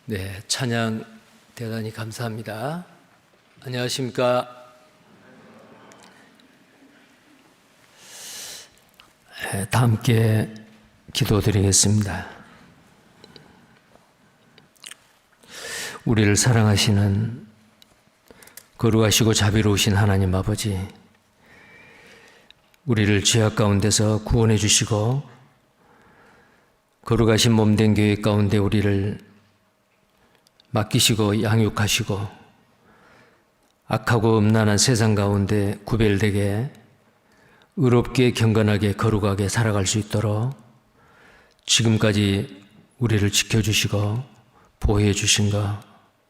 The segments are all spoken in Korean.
네, 찬양 대단히 감사합니다. 안녕하십니까? 다 함께 기도드리겠습니다. 우리를 사랑하시는 거룩하시고 자비로우신 하나님 아버지, 우리를 죄악 가운데서 구원해 주시고 거룩하신 몸된 교회 가운데 우리를 맡기시고 양육하시고 악하고 음란한 세상 가운데 구별되게 의롭게 경건하게 거룩하게 살아갈 수 있도록 지금까지 우리를 지켜주시고 보호해 주신 것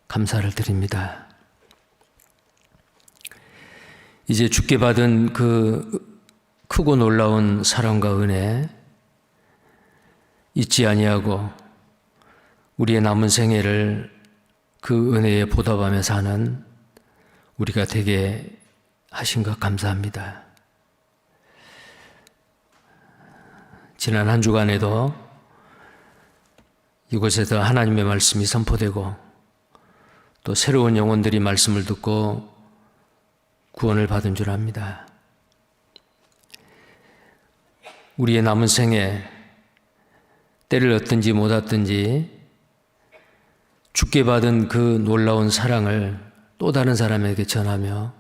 감사를 드립니다. 이제 주께 받은 그 크고 놀라운 사랑과 은혜 잊지 아니하고 우리의 남은 생애를 그 은혜에 보답하며 사는 우리가 되게 하신 것 감사합니다. 지난 한 주간에도 이곳에서 하나님의 말씀이 선포되고 또 새로운 영혼들이 말씀을 듣고 구원을 받은 줄 압니다. 우리의 남은 생에 때를 얻든지 못 얻든지 주께 받은 그 놀라운 사랑을 또 다른 사람에게 전하며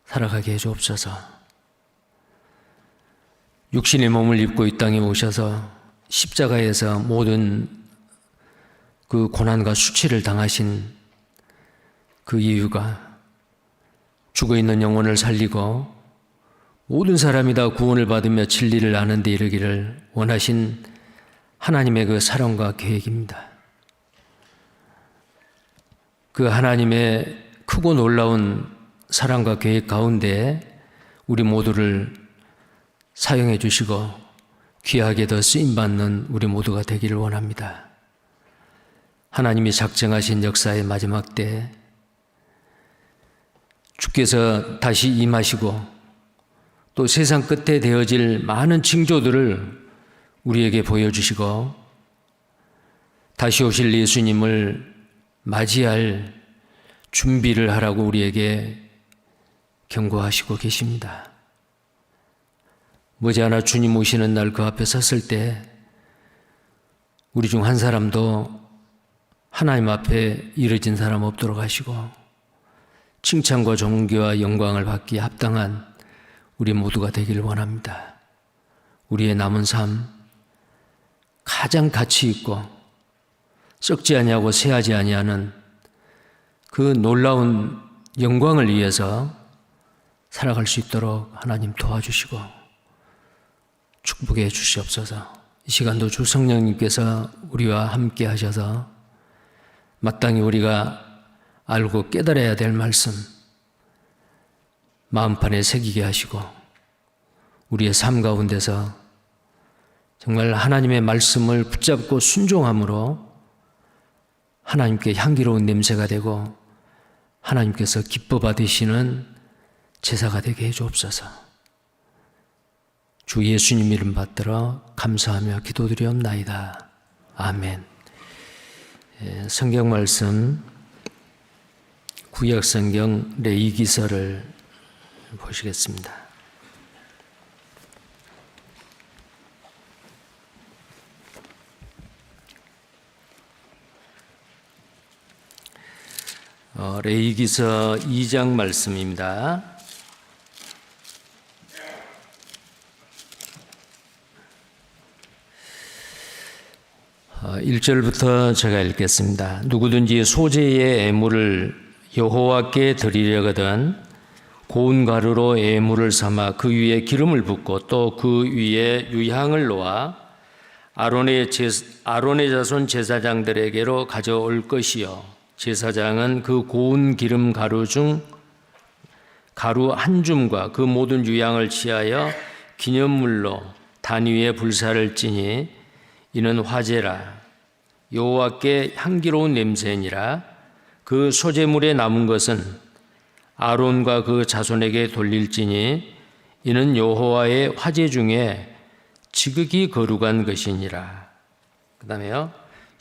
살아가게 해주옵소서. 육신의 몸을 입고 이 땅에 오셔서 십자가에서 모든 그 고난과 수치를 당하신 그 이유가 죽어 있는 영혼을 살리고 모든 사람이 다 구원을 받으며 진리를 아는 데 이르기를 원하신 하나님의 그 사랑과 계획입니다. 그 하나님의 크고 놀라운 사랑과 계획 가운데 우리 모두를 사용해 주시고 귀하게 더 쓰임받는 우리 모두가 되기를 원합니다. 하나님이 작정하신 역사의 마지막 때 주께서 다시 임하시고 또 세상 끝에 되어질 많은 징조들을 우리에게 보여주시고 다시 오실 예수님을 맞이할 준비를 하라고 우리에게 경고하시고 계십니다. 머지않아 주님 오시는 날 그 앞에 섰을 때 우리 중 한 사람도 하나님 앞에 이르진 사람 없도록 하시고 칭찬과 존귀와 영광을 받기에 합당한 우리 모두가 되기를 원합니다. 우리의 남은 삶 가장 가치 있고 썩지 아니하고 쇠하지 아니하는 그 놀라운 영광을 위해서 살아갈 수 있도록 하나님 도와주시고 축복해 주시옵소서. 이 시간도 주 성령님께서 우리와 함께 하셔서 마땅히 우리가 알고 깨달아야 될 말씀 마음판에 새기게 하시고 우리의 삶 가운데서 정말 하나님의 말씀을 붙잡고 순종함으로 하나님께 향기로운 냄새가 되고 하나님께서 기뻐 받으시는 제사가 되게 해주옵소서. 주 예수님 이름 받들어 감사하며 기도드리옵나이다. 아멘. 성경 말씀 구약 성경 레위기서를 보시겠습니다. 레위기서 2장 말씀입니다. 1절부터 제가 읽겠습니다. 누구든지 소재의 애물을 여호와께 드리려거든 고운 가루로 애물을 삼아 그 위에 기름을 붓고 또 그 위에 유향을 놓아 아론의 자손 제사장들에게로 가져올 것이요 제사장은 그 고운 기름 가루 중 가루 한 줌과 그 모든 유향을 취하여 기념물로 단 위에 불사를 찌니 이는 화제라 여호와께 향기로운 냄새니라. 그 소재물에 남은 것은 아론과 그 자손에게 돌릴지니 이는 여호와의 화제 중에 지극히 거룩한 것이니라. 그 다음에요.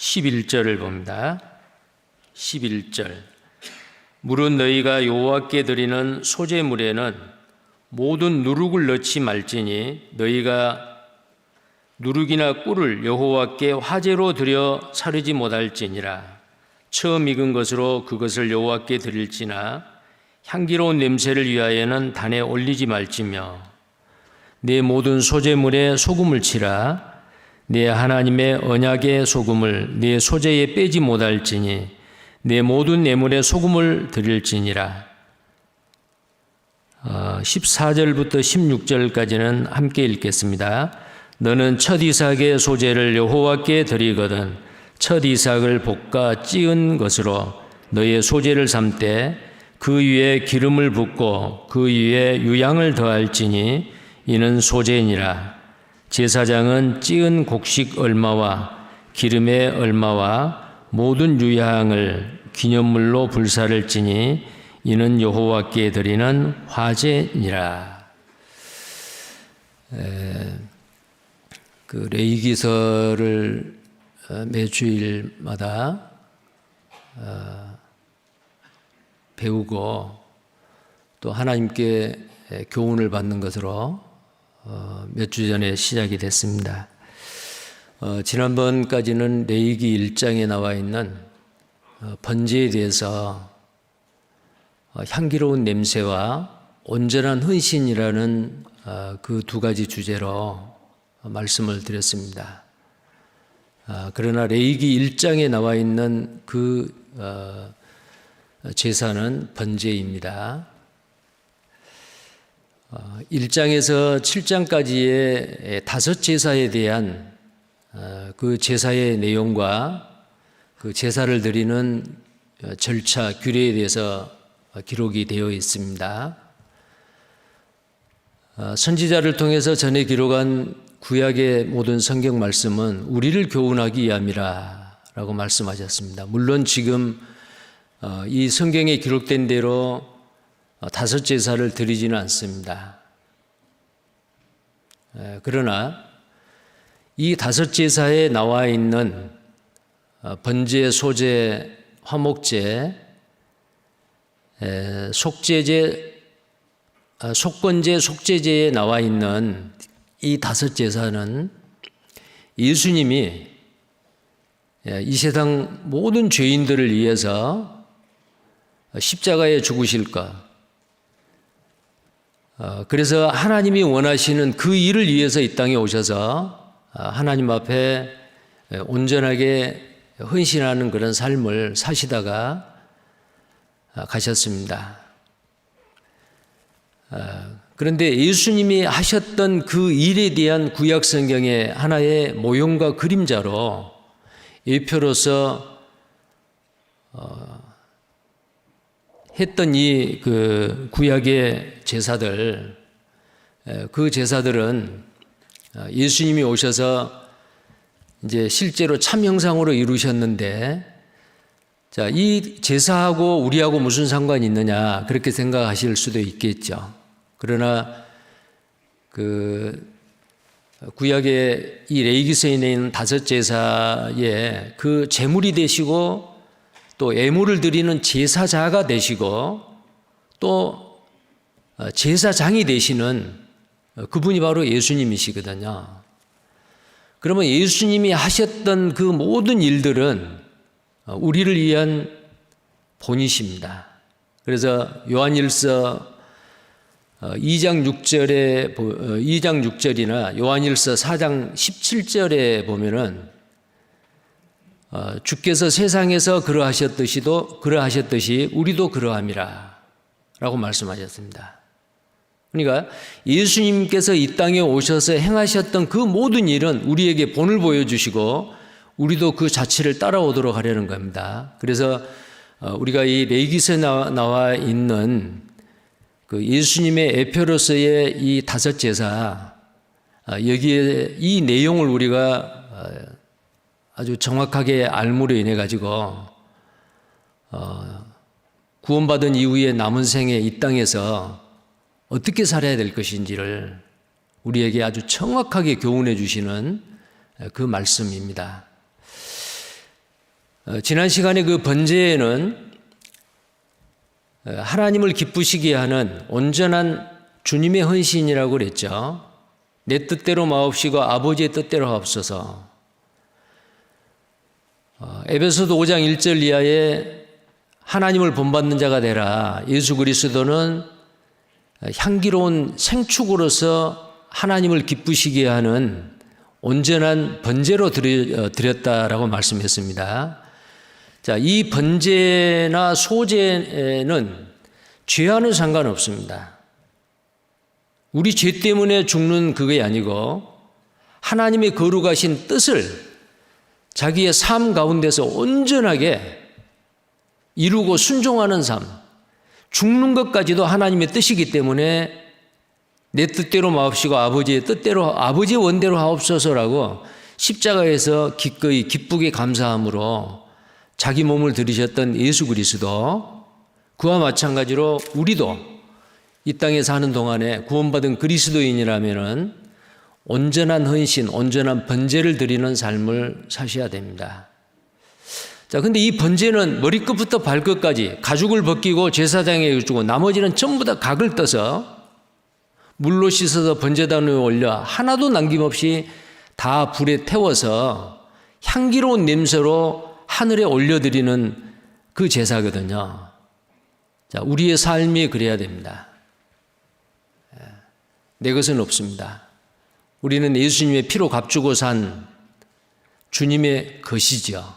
11절을 봅니다. 11절. 물은 너희가 여호와께 드리는 소제물에는 모든 누룩을 넣지 말지니 너희가 누룩이나 꿀을 여호와께 화제로 드려 사르지 못할지니라. 처음 익은 것으로 그것을 여호와께 드릴지나 향기로운 냄새를 위하여는 단에 올리지 말지며 내 모든 소제물에 소금을 치라. 내 하나님의 언약의 소금을 내 소제에 빼지 못할지니 내 모든 예물에 소금을 드릴지니라. 14절부터 16절까지는 함께 읽겠습니다. 너는 첫 이삭의 소제를 여호와께 드리거든 첫 이삭을 볶아 찌은 것으로 너의 소제를 삼되 그 위에 기름을 붓고 그 위에 유향을 더할지니 이는 소제니라. 제사장은 찌은 곡식 얼마와 기름의 얼마와 모든 유향을 기념물로 불사를 지니 이는 여호와께 드리는 화제니라. 그 레위기서를 매주일마다 배우고 또 하나님께 교훈을 받는 것으로 몇 주 전에 시작이 됐습니다. 지난번까지는 레위기 1장에 나와 있는 번제에 대해서 향기로운 냄새와 온전한 헌신이라는 그 두 가지 주제로 말씀을 드렸습니다. 그러나 레위기 1장에 나와 있는 그 제사는 번제입니다. 1장에서 7장까지의 다섯 제사에 대한 그 제사의 내용과 그 제사를 드리는 절차, 규례에 대해서 기록이 되어 있습니다. 선지자를 통해서 전에 기록한 구약의 모든 성경 말씀은 우리를 교훈하기 위함이라 라고 말씀하셨습니다. 물론 지금 이 성경에 기록된 대로 다섯 제사를 드리지는 않습니다. 그러나 이 다섯 제사에 나와 있는 번제, 소제, 화목제, 속건제, 속제제에 나와 있는 이 다섯 제사는 예수님이 이 세상 모든 죄인들을 위해서 십자가에 죽으실 것, 그래서 하나님이 원하시는 그 일을 위해서 이 땅에 오셔서 하나님 앞에 온전하게 헌신하는 그런 삶을 사시다가 가셨습니다. 그런데 예수님이 하셨던 그 일에 대한 구약 성경의 하나의 모형과 그림자로 예표로서 했던 이 그 구약의 제사들, 그 제사들은 예수님이 오셔서 이제 실제로 참 형상으로 이루셨는데, 자, 이 제사하고 우리하고 무슨 상관이 있느냐 그렇게 생각하실 수도 있겠죠. 그러나 그 구약의 이 레위기서에 있는 다섯 제사에 그 제물이 되시고 또 예물을 드리는 제사자가 되시고 또 제사장이 되시는 그분이 바로 예수님이시거든요. 그러면 예수님이 하셨던 그 모든 일들은 우리를 위한 본이십니다. 그래서 요한일서 2장 6절이나 요한일서 4장 17절에 보면은 주께서 세상에서 그러하셨듯이 우리도 그러함이라 라고 말씀하셨습니다. 그러니까 예수님께서 이 땅에 오셔서 행하셨던 그 모든 일은 우리에게 본을 보여주시고 우리도 그 자체를 따라오도록 하려는 겁니다. 그래서 우리가 이 레위기서에 나와 있는 그 예수님의 예표로서의 이 다섯 제사, 여기에 이 내용을 우리가 아주 정확하게 알므로 인해 가지고 구원받은 이후에 남은 생에 이 땅에서 어떻게 살아야 될 것인지를 우리에게 아주 정확하게 교훈해 주시는 그 말씀입니다. 지난 시간에 그 번제에는 하나님을 기쁘시게 하는 온전한 주님의 헌신이라고 그랬죠. 내 뜻대로 마옵시고 아버지의 뜻대로 하옵소서. 에베소서 5장 1절 이하에 하나님을 본받는 자가 되라. 예수 그리스도는 향기로운 생축으로서 하나님을 기쁘시게 하는 온전한 번제로 드렸다라고 말씀했습니다. 자, 이 번제나 소제는 죄와는 상관없습니다. 우리 죄 때문에 죽는 그게 아니고 하나님의 거룩하신 뜻을 자기의 삶 가운데서 온전하게 이루고 순종하는 삶, 죽는 것까지도 하나님의 뜻이기 때문에 내 뜻대로 마옵시고 아버지의 뜻대로, 아버지의 원대로 하옵소서라고 십자가에서 기꺼이 기쁘게 감사함으로 자기 몸을 들이셨던 예수 그리스도, 그와 마찬가지로 우리도 이 땅에 사는 동안에 구원받은 그리스도인이라면은 온전한 헌신, 온전한 번제를 드리는 삶을 사셔야 됩니다. 자, 근데 이 번제는 머리끝부터 발끝까지 가죽을 벗기고 제사장에게 주고 나머지는 전부 다 각을 떠서 물로 씻어서 번제단 위에 올려 하나도 남김없이 다 불에 태워서 향기로운 냄새로 하늘에 올려드리는 그 제사거든요. 자, 우리의 삶이 그래야 됩니다. 내 것은 없습니다. 우리는 예수님의 피로 값주고 산 주님의 것이죠.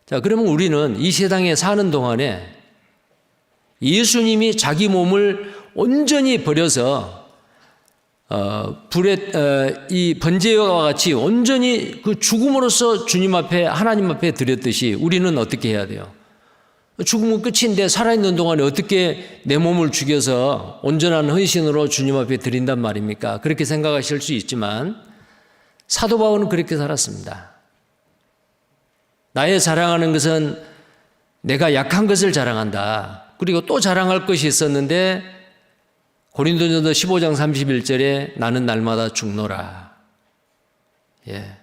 자, 그러면 우리는 이 세상에 사는 동안에 예수님이 자기 몸을 온전히 버려서 이 번제와 같이 온전히 그 죽음으로써 주님 앞에 하나님 앞에 드렸듯이 우리는 어떻게 해야 돼요? 죽으면 끝인데 살아있는 동안에 어떻게 내 몸을 죽여서 온전한 헌신으로 주님 앞에 드린단 말입니까? 그렇게 생각하실 수 있지만 사도 바울은 그렇게 살았습니다. 나의 자랑하는 것은 내가 약한 것을 자랑한다. 그리고 또 자랑할 것이 있었는데 고린도전서 15장 31절에 나는 날마다 죽노라. 예.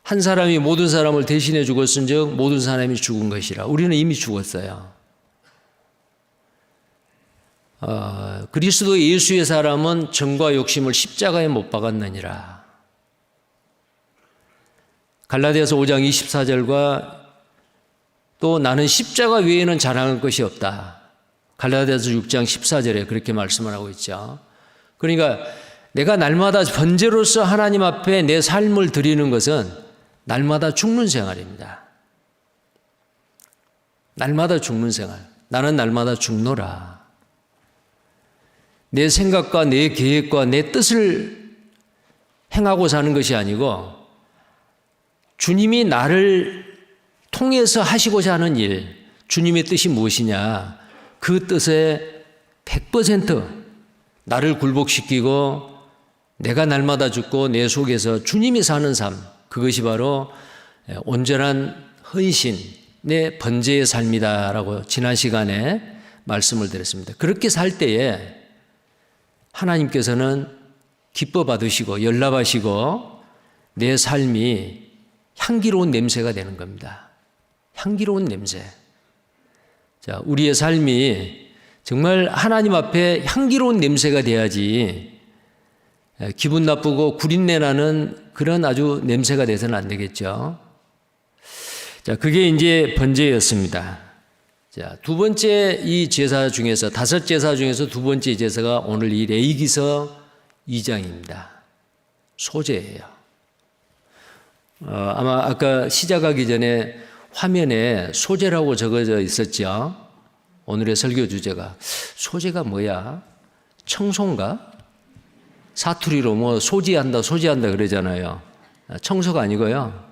한 사람이 모든 사람을 대신해 죽었은즉 모든 사람이 죽은 것이라. 우리는 이미 죽었어요. 그리스도 예수의 사람은 정과 욕심을 십자가에 못 박았느니라. 갈라디아서 5장 24절과 또 나는 십자가 외에는 자랑할 것이 없다. 갈라디아서 6장 14절에 그렇게 말씀을 하고 있죠. 그러니까 내가 날마다 번제로서 하나님 앞에 내 삶을 드리는 것은 날마다 죽는 생활입니다. 날마다 죽는 생활. 나는 날마다 죽노라. 내 생각과 내 계획과 내 뜻을 행하고 사는 것이 아니고 주님이 나를 통해서 하시고자 하는 일, 주님의 뜻이 무엇이냐, 그 뜻에 100% 나를 굴복시키고 내가 날마다 죽고 내 속에서 주님이 사는 삶, 그것이 바로 온전한 헌신의 번제의 삶이다라고 지난 시간에 말씀을 드렸습니다. 그렇게 살 때에 하나님께서는 기뻐 받으시고 연락하시고 내 삶이 향기로운 냄새가 되는 겁니다. 향기로운 냄새. 자, 우리의 삶이 정말 하나님 앞에 향기로운 냄새가 돼야지 기분 나쁘고 구린내 나는 그런 아주 냄새가 돼서는 안 되겠죠. 자, 그게 이제 번제였습니다. 자, 두 번째 이 제사 중에서, 다섯 제사 중에서 두 번째 제사가 오늘 이 레위기서 2장입니다. 소제예요. 아마 아까 시작하기 전에 화면에 소제라고 적어져 있었죠. 오늘의 설교 주제가 소제가 뭐야? 청소인가? 사투리로 뭐 소지한다 그러잖아요. 청소가 아니고요.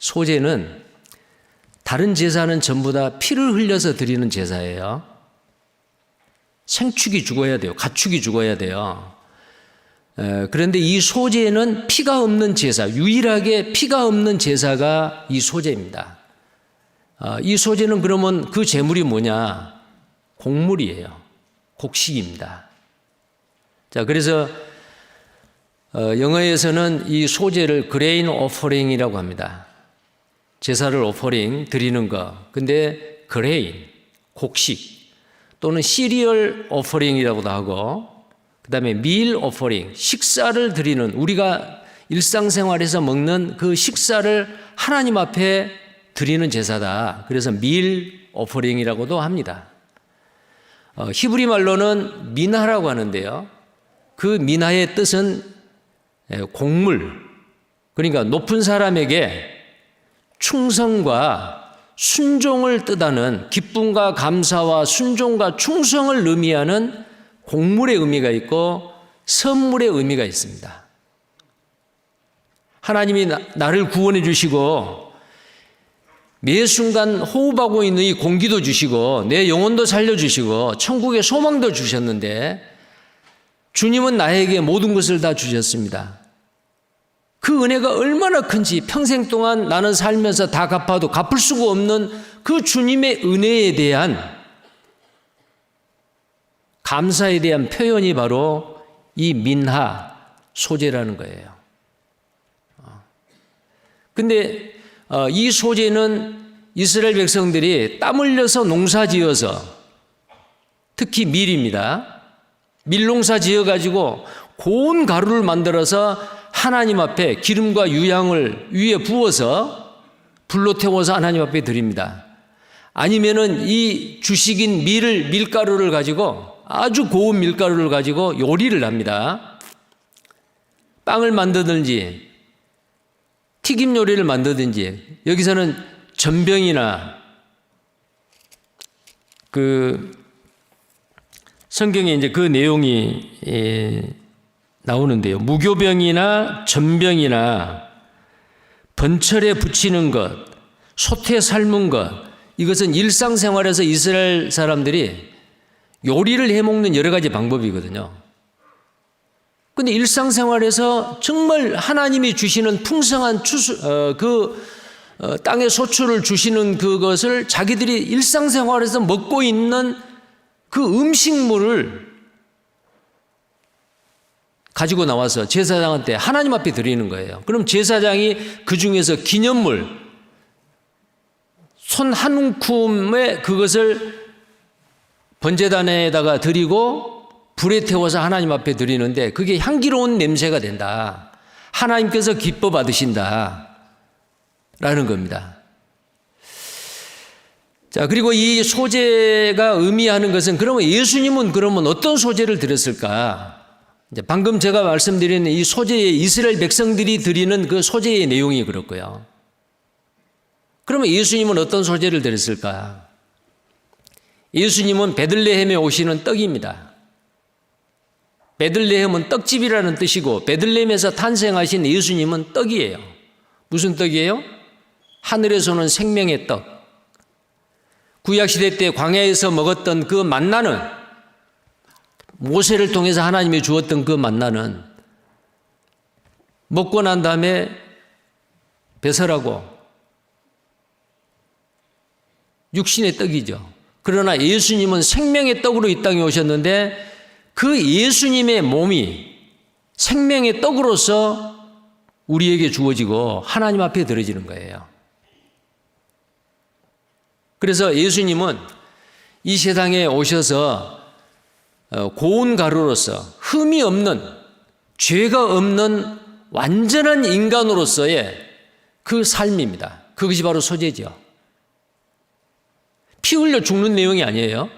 소제는 다른 제사는 전부 다 피를 흘려서 드리는 제사예요. 생축이 죽어야 돼요. 가축이 죽어야 돼요. 그런데 이 소제는 피가 없는 제사, 유일하게 피가 없는 제사가 이 소제입니다. 이 소제는 그러면 그 제물이 뭐냐? 곡물이에요. 곡식입니다. 자, 그래서 영어에서는 이 소제를 grain offering이라고 합니다. 제사를 오퍼링 드리는 거. 근데 그레인, 곡식 또는 시리얼 오퍼링이라고도 하고, 그 다음에 밀 오퍼링, 식사를 드리는, 우리가 일상생활에서 먹는 그 식사를 하나님 앞에 드리는 제사다. 그래서 밀 오퍼링이라고도 합니다. 히브리 말로는 미나라고 하는데요. 그 미나의 뜻은 곡물, 그러니까 높은 사람에게 충성과 순종을 뜻하는, 기쁨과 감사와 순종과 충성을 의미하는 곡물의 의미가 있고 선물의 의미가 있습니다. 하나님이 나를 구원해 주시고 매 순간 호흡하고 있는 이 공기도 주시고 내 영혼도 살려주시고 천국의 소망도 주셨는데, 주님은 나에게 모든 것을 다 주셨습니다. 그 은혜가 얼마나 큰지 평생 동안 나는 살면서 다 갚아도 갚을 수가 없는 그 주님의 은혜에 대한 감사에 대한 표현이 바로 이 민하 소제라는 거예요. 근데 이 소제는 이스라엘 백성들이 땀 흘려서 농사 지어서, 특히 밀입니다. 밀농사 지어가지고 고운 가루를 만들어서 하나님 앞에 기름과 유향을 위에 부어서 불로 태워서 하나님 앞에 드립니다. 아니면은 이 주식인 밀가루를 가지고, 아주 고운 밀가루를 가지고 요리를 합니다. 빵을 만드든지 튀김 요리를 만드든지, 여기서는 전병이나 성경에 이제 그 내용이 나오는데요. 무교병이나 전병이나 번철에 붙이는 것, 솥에 삶은 것, 이것은 일상생활에서 이스라엘 사람들이 요리를 해먹는 여러 가지 방법이거든요. 근데 일상생활에서 정말 하나님이 주시는 풍성한 땅의 소출을 주시는 그것을 자기들이 일상생활에서 먹고 있는 그 음식물을 가지고 나와서 제사장한테 하나님 앞에 드리는 거예요. 그럼 제사장이 그 중에서 기념물, 손 한 움큼에 그것을 번제단에다가 드리고 불에 태워서 하나님 앞에 드리는데, 그게 향기로운 냄새가 된다. 하나님께서 기뻐 받으신다. 라는 겁니다. 자, 그리고 이 소제가 의미하는 것은, 그러면 예수님은 그러면 어떤 소제를 드렸을까? 이제 방금 제가 말씀드린 이 소제의, 이스라엘 백성들이 드리는 그 소제의 내용이 그렇고요. 그러면 예수님은 어떤 소제를 드렸을까? 예수님은 베들레헴에 오시는 떡입니다. 베들레헴은 떡집이라는 뜻이고, 베들레헴에서 탄생하신 예수님은 떡이에요. 무슨 떡이에요? 하늘에서 오는 생명의 떡. 구약시대 때 광야에서 먹었던 그 만나는, 모세를 통해서 하나님이 주었던 그 만나는, 먹고 난 다음에 배설하고 육신의 떡이죠. 그러나 예수님은 생명의 떡으로 이 땅에 오셨는데, 그 예수님의 몸이 생명의 떡으로서 우리에게 주어지고 하나님 앞에 드려지는 거예요. 그래서 예수님은 이 세상에 오셔서 고운 가루로서 흠이 없는, 죄가 없는 완전한 인간으로서의 그 삶입니다. 그것이 바로 소제죠. 피 흘려 죽는 내용이 아니에요.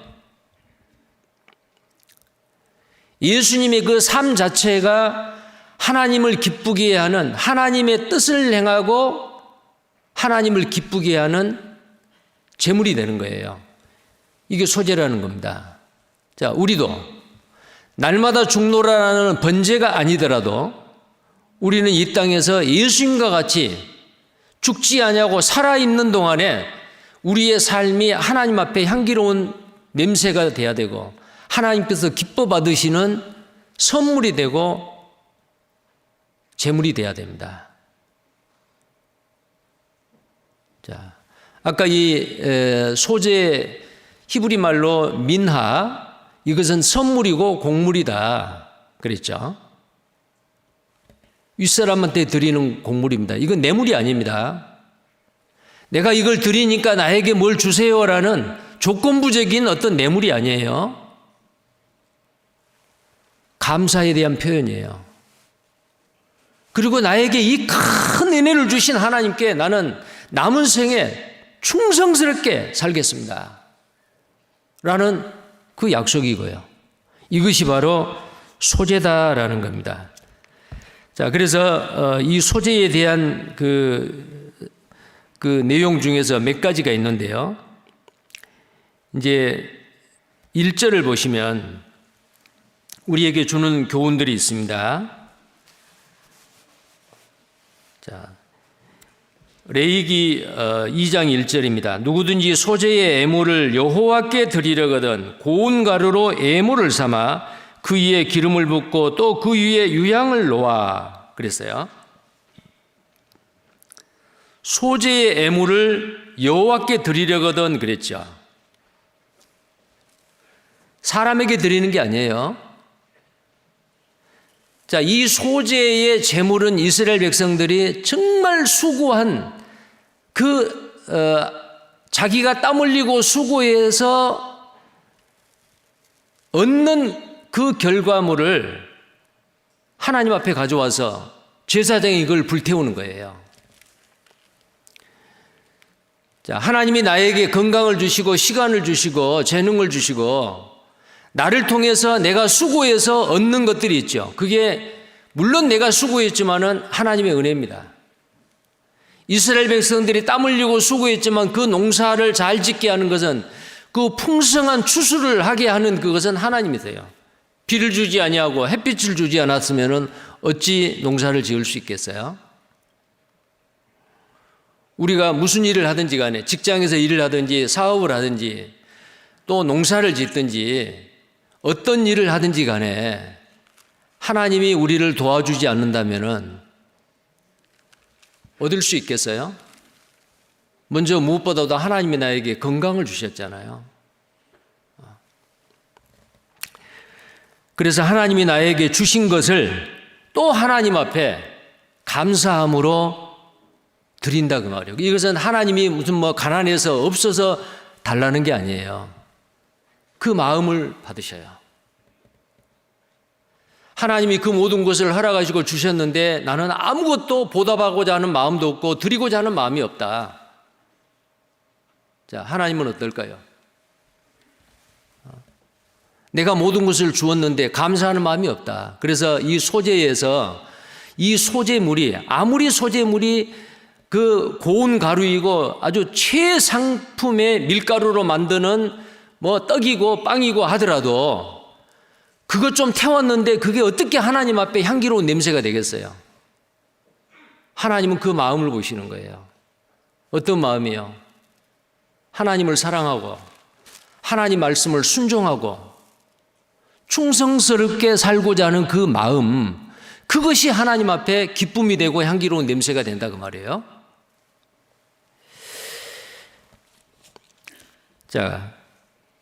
예수님의 그 삶 자체가 하나님을 기쁘게 하는, 하나님의 뜻을 행하고 하나님을 기쁘게 하는 제물이 되는 거예요. 이게 소제라는 겁니다. 자, 우리도 날마다 죽노라라는 번제가 아니더라도 우리는 이 땅에서 예수님과 같이 죽지 아니하고 살아있는 동안에 우리의 삶이 하나님 앞에 향기로운 냄새가 돼야 되고, 하나님께서 기뻐 받으시는 선물이 되고 제물이 돼야 됩니다. 자, 아까 이 소제 히브리 말로 민하, 이것은 선물이고 곡물이다 그랬죠. 윗사람한테 드리는 곡물입니다. 이건 뇌물이 아닙니다. 내가 이걸 드리니까 나에게 뭘 주세요라는 조건부적인 어떤 뇌물이 아니에요. 감사에 대한 표현이에요. 그리고 나에게 이 큰 은혜를 주신 하나님께 나는 남은 생에 충성스럽게 살겠습니다. 라는 그 약속이고요. 이것이 바로 소재다라는 겁니다. 자, 그래서 이 소재에 대한 그 내용 중에서 몇 가지가 있는데요. 이제 1절을 보시면 우리에게 주는 교훈들이 있습니다. 자, 레위기 2장 1절입니다. 누구든지 소재의 애물을 여호와께 드리려거든 고운 가루로 애물을 삼아 그 위에 기름을 붓고 또 그 위에 유향을 놓아 그랬어요. 소재의 애물을 여호와께 드리려거든 그랬죠. 사람에게 드리는 게 아니에요. 자, 이 소재의 제물은 이스라엘 백성들이 정말 수고한 자기가 땀 흘리고 수고해서 얻는 그 결과물을 하나님 앞에 가져와서 제사장이 이걸 불태우는 거예요. 자, 하나님이 나에게 건강을 주시고 시간을 주시고 재능을 주시고 나를 통해서 내가 수고해서 얻는 것들이 있죠. 그게 물론 내가 수고했지만은 하나님의 은혜입니다. 이스라엘 백성들이 땀 흘리고 수고했지만 그 농사를 잘 짓게 하는 것은 그 풍성한 추수를 하게 하는 그것은 하나님이세요. 비를 주지 아니하고 햇빛을 주지 않았으면은 어찌 농사를 지을 수 있겠어요? 우리가 무슨 일을 하든지 간에 직장에서 일을 하든지 사업을 하든지 또 농사를 짓든지 어떤 일을 하든지 간에 하나님이 우리를 도와주지 않는다면은 얻을 수 있겠어요? 먼저 무엇보다도 하나님이 나에게 건강을 주셨잖아요. 그래서 하나님이 나에게 주신 것을 또 하나님 앞에 감사함으로 드린다 그 말이에요. 이것은 하나님이 무슨 가난해서 없어서 달라는 게 아니에요. 그 마음을 받으셔요. 하나님이 그 모든 것을 허락하시고 주셨는데 나는 아무것도 보답하고자 하는 마음도 없고 드리고자 하는 마음이 없다. 자, 하나님은 어떨까요? 내가 모든 것을 주었는데 감사하는 마음이 없다. 그래서 이 소재에서 이 소재물이 아무리 소재물이 그 고운 가루이고 아주 최상품의 밀가루로 만드는 떡이고 빵이고 하더라도 그것 좀 태웠는데 그게 어떻게 하나님 앞에 향기로운 냄새가 되겠어요? 하나님은 그 마음을 보시는 거예요. 어떤 마음이요? 하나님을 사랑하고 하나님 말씀을 순종하고 충성스럽게 살고자 하는 그 마음, 그것이 하나님 앞에 기쁨이 되고 향기로운 냄새가 된다 그 말이에요. 자,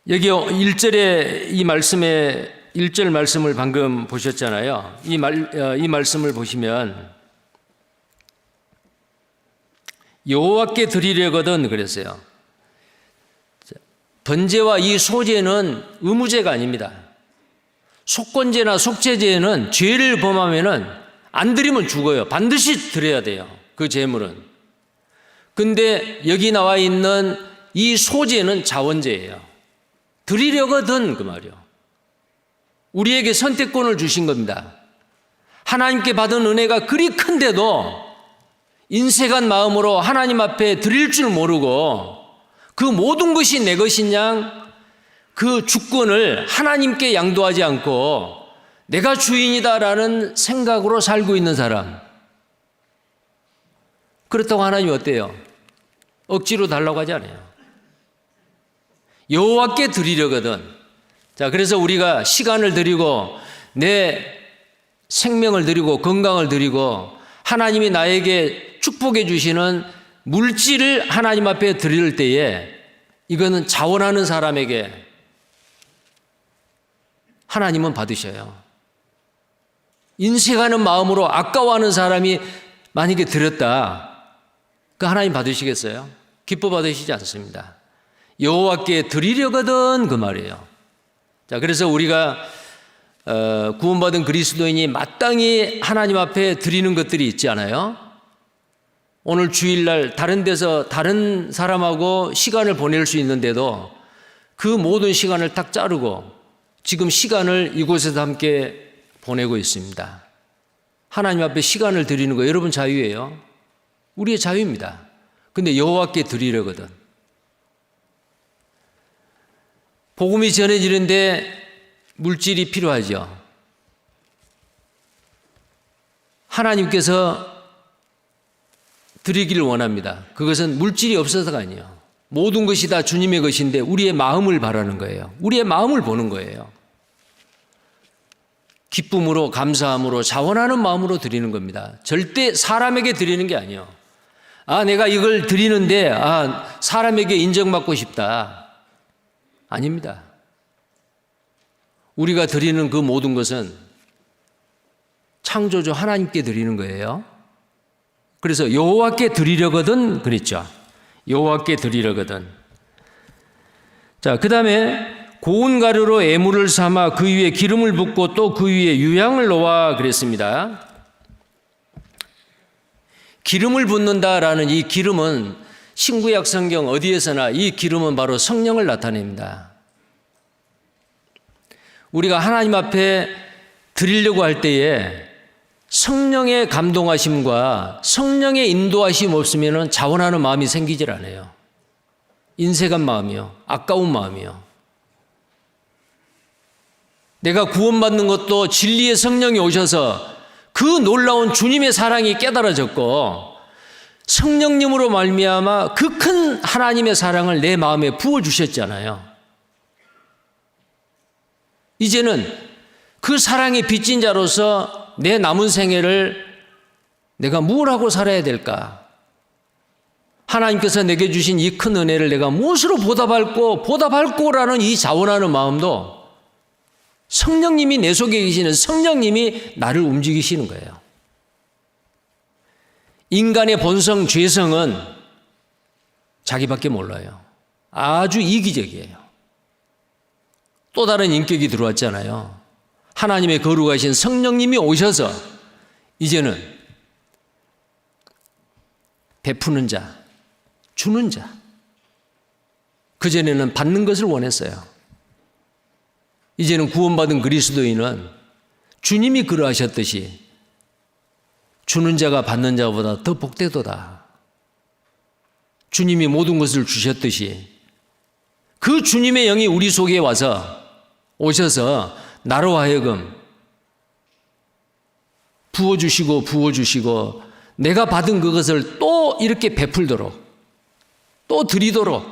여기 1절에 이 말씀에 1절 말씀을 방금 보셨잖아요. 이 말씀을 보시면 여호와께 드리려거든 그랬어요. 번제와 이 소제는 의무제가 아닙니다. 속건제나 속죄제는 죄를 범하면은 안 드리면 죽어요. 반드시 드려야 돼요. 그 제물은. 근데 여기 나와 있는 이 소제는 자원제예요. 드리려거든 그 말이요. 우리에게 선택권을 주신 겁니다. 하나님께 받은 은혜가 그리 큰데도 인색한 마음으로 하나님 앞에 드릴 줄 모르고 그 모든 것이 내 것인 양 그 주권을 하나님께 양도하지 않고 내가 주인이다라는 생각으로 살고 있는 사람. 그렇다고 하나님이 어때요? 억지로 달라고 하지 않아요. 여호와께 드리려거든. 자, 그래서 우리가 시간을 드리고 내 생명을 드리고 건강을 드리고 하나님이 나에게 축복해 주시는 물질을 하나님 앞에 드릴 때에 이거는 자원하는 사람에게 하나님은 받으셔요. 인색하는 마음으로 아까워하는 사람이 만약에 드렸다, 그 하나님 받으시겠어요? 기뻐 받으시지 않습니다. 여호와께 드리려거든 그 말이에요. 자, 그래서 우리가 구원받은 그리스도인이 마땅히 하나님 앞에 드리는 것들이 있지 않아요? 오늘 주일날 다른 데서 다른 사람하고 시간을 보낼 수 있는데도 그 모든 시간을 딱 자르고 지금 시간을 이곳에서 함께 보내고 있습니다. 하나님 앞에 시간을 드리는 거 여러분 자유예요. 우리의 자유입니다. 근데 여호와께 드리려거든. 복음이 전해지는데 물질이 필요하죠. 하나님께서 드리기를 원합니다. 그것은 물질이 없어서가 아니에요. 모든 것이 다 주님의 것인데 우리의 마음을 바라는 거예요. 우리의 마음을 보는 거예요. 기쁨으로, 감사함으로, 자원하는 마음으로 드리는 겁니다. 절대 사람에게 드리는 게 아니에요. 내가 이걸 드리는데 사람에게 인정받고 싶다. 아닙니다. 우리가 드리는 그 모든 것은 창조주 하나님께 드리는 거예요. 그래서 여호와께 드리려거든 그랬죠. 여호와께 드리려거든. 자, 그 다음에 고운 가루로 애물을 삼아 그 위에 기름을 붓고 또 그 위에 유향을 놓아 그랬습니다. 기름을 붓는다라는 이 기름은 신구약 성경 어디에서나 이 기름은 바로 성령을 나타냅니다. 우리가 하나님 앞에 드리려고 할 때에 성령의 감동하심과 성령의 인도하심 없으면 자원하는 마음이 생기질 않아요. 인색한 마음이요. 아까운 마음이요. 내가 구원받는 것도 진리의 성령이 오셔서 그 놀라운 주님의 사랑이 깨달아졌고 성령님으로 말미암아 그 큰 하나님의 사랑을 내 마음에 부어주셨잖아요. 이제는 그 사랑의 빚진 자로서 내 남은 생애를 내가 뭘 하고 살아야 될까? 하나님께서 내게 주신 이 큰 은혜를 내가 무엇으로 보답할꼬라는 이 자원하는 마음도 성령님이 내 속에 계시는 성령님이 나를 움직이시는 거예요. 인간의 본성, 죄성은 자기밖에 몰라요. 아주 이기적이에요. 또 다른 인격이 들어왔잖아요. 하나님의 거룩하신 성령님이 오셔서 이제는 베푸는 자, 주는 자. 그전에는 받는 것을 원했어요. 이제는 구원받은 그리스도인은 주님이 그러하셨듯이 주는 자가 받는 자보다 더 복되도다. 주님이 모든 것을 주셨듯이 그 주님의 영이 우리 속에 오셔서 나로 하여금 부어주시고 내가 받은 그것을 또 이렇게 베풀도록 또 드리도록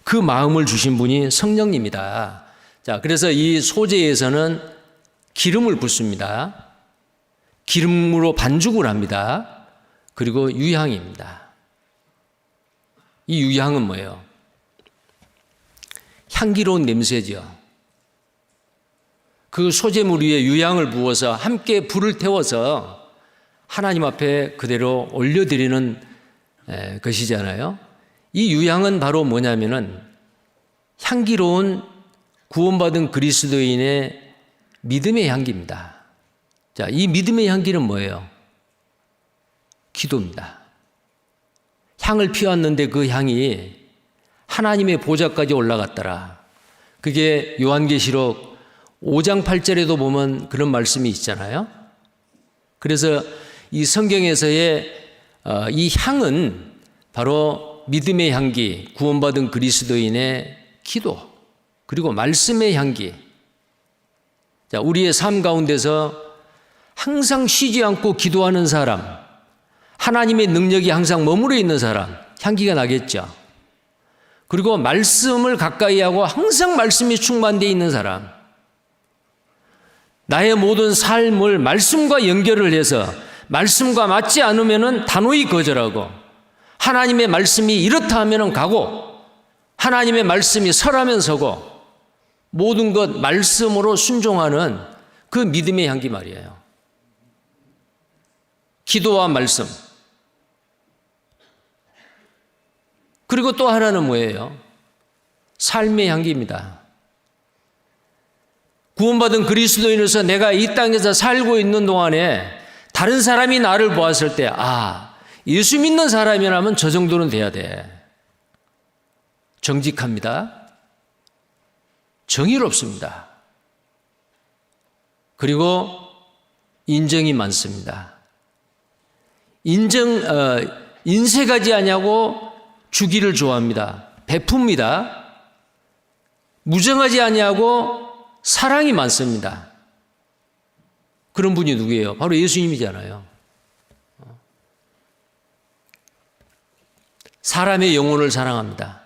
그 마음을 주신 분이 성령님이다. 자, 그래서 이 소재에서는 기름을 붓습니다. 기름으로 반죽을 합니다. 그리고 유향입니다. 이 유향은 뭐예요? 향기로운 냄새죠. 그 소재물 위에 유향을 부어서 함께 불을 태워서 하나님 앞에 그대로 올려드리는 것이잖아요. 이 유향은 바로 뭐냐면은 향기로운 구원받은 그리스도인의 믿음의 향기입니다. 자, 이 믿음의 향기는 뭐예요? 기도입니다. 향을 피웠는데 그 향이 하나님의 보좌까지 올라갔더라. 그게 요한계시록 5장 8절에도 보면 그런 말씀이 있잖아요. 그래서 이 성경에서의 이 향은 바로 믿음의 향기, 구원받은 그리스도인의 기도, 그리고 말씀의 향기. 자, 우리의 삶 가운데서 항상 쉬지 않고 기도하는 사람, 하나님의 능력이 항상 머무르 있는 사람, 향기가 나겠죠. 그리고 말씀을 가까이 하고 항상 말씀이 충만되어 있는 사람, 나의 모든 삶을 말씀과 연결을 해서 말씀과 맞지 않으면 단호히 거절하고 하나님의 말씀이 이렇다 하면 가고 하나님의 말씀이 서라면 서고 모든 것 말씀으로 순종하는 그 믿음의 향기 말이에요. 기도와 말씀. 그리고 또 하나는 뭐예요? 삶의 향기입니다. 구원받은 그리스도인으로서 내가 이 땅에서 살고 있는 동안에 다른 사람이 나를 보았을 때, 예수 믿는 사람이라면 저 정도는 돼야 돼. 정직합니다. 정의롭습니다. 그리고 인정이 많습니다. 인색하지 아니하고 주기를 좋아합니다. 베풉니다. 무정하지 아니하고 사랑이 많습니다. 그런 분이 누구예요? 바로 예수님이잖아요. 사람의 영혼을 사랑합니다.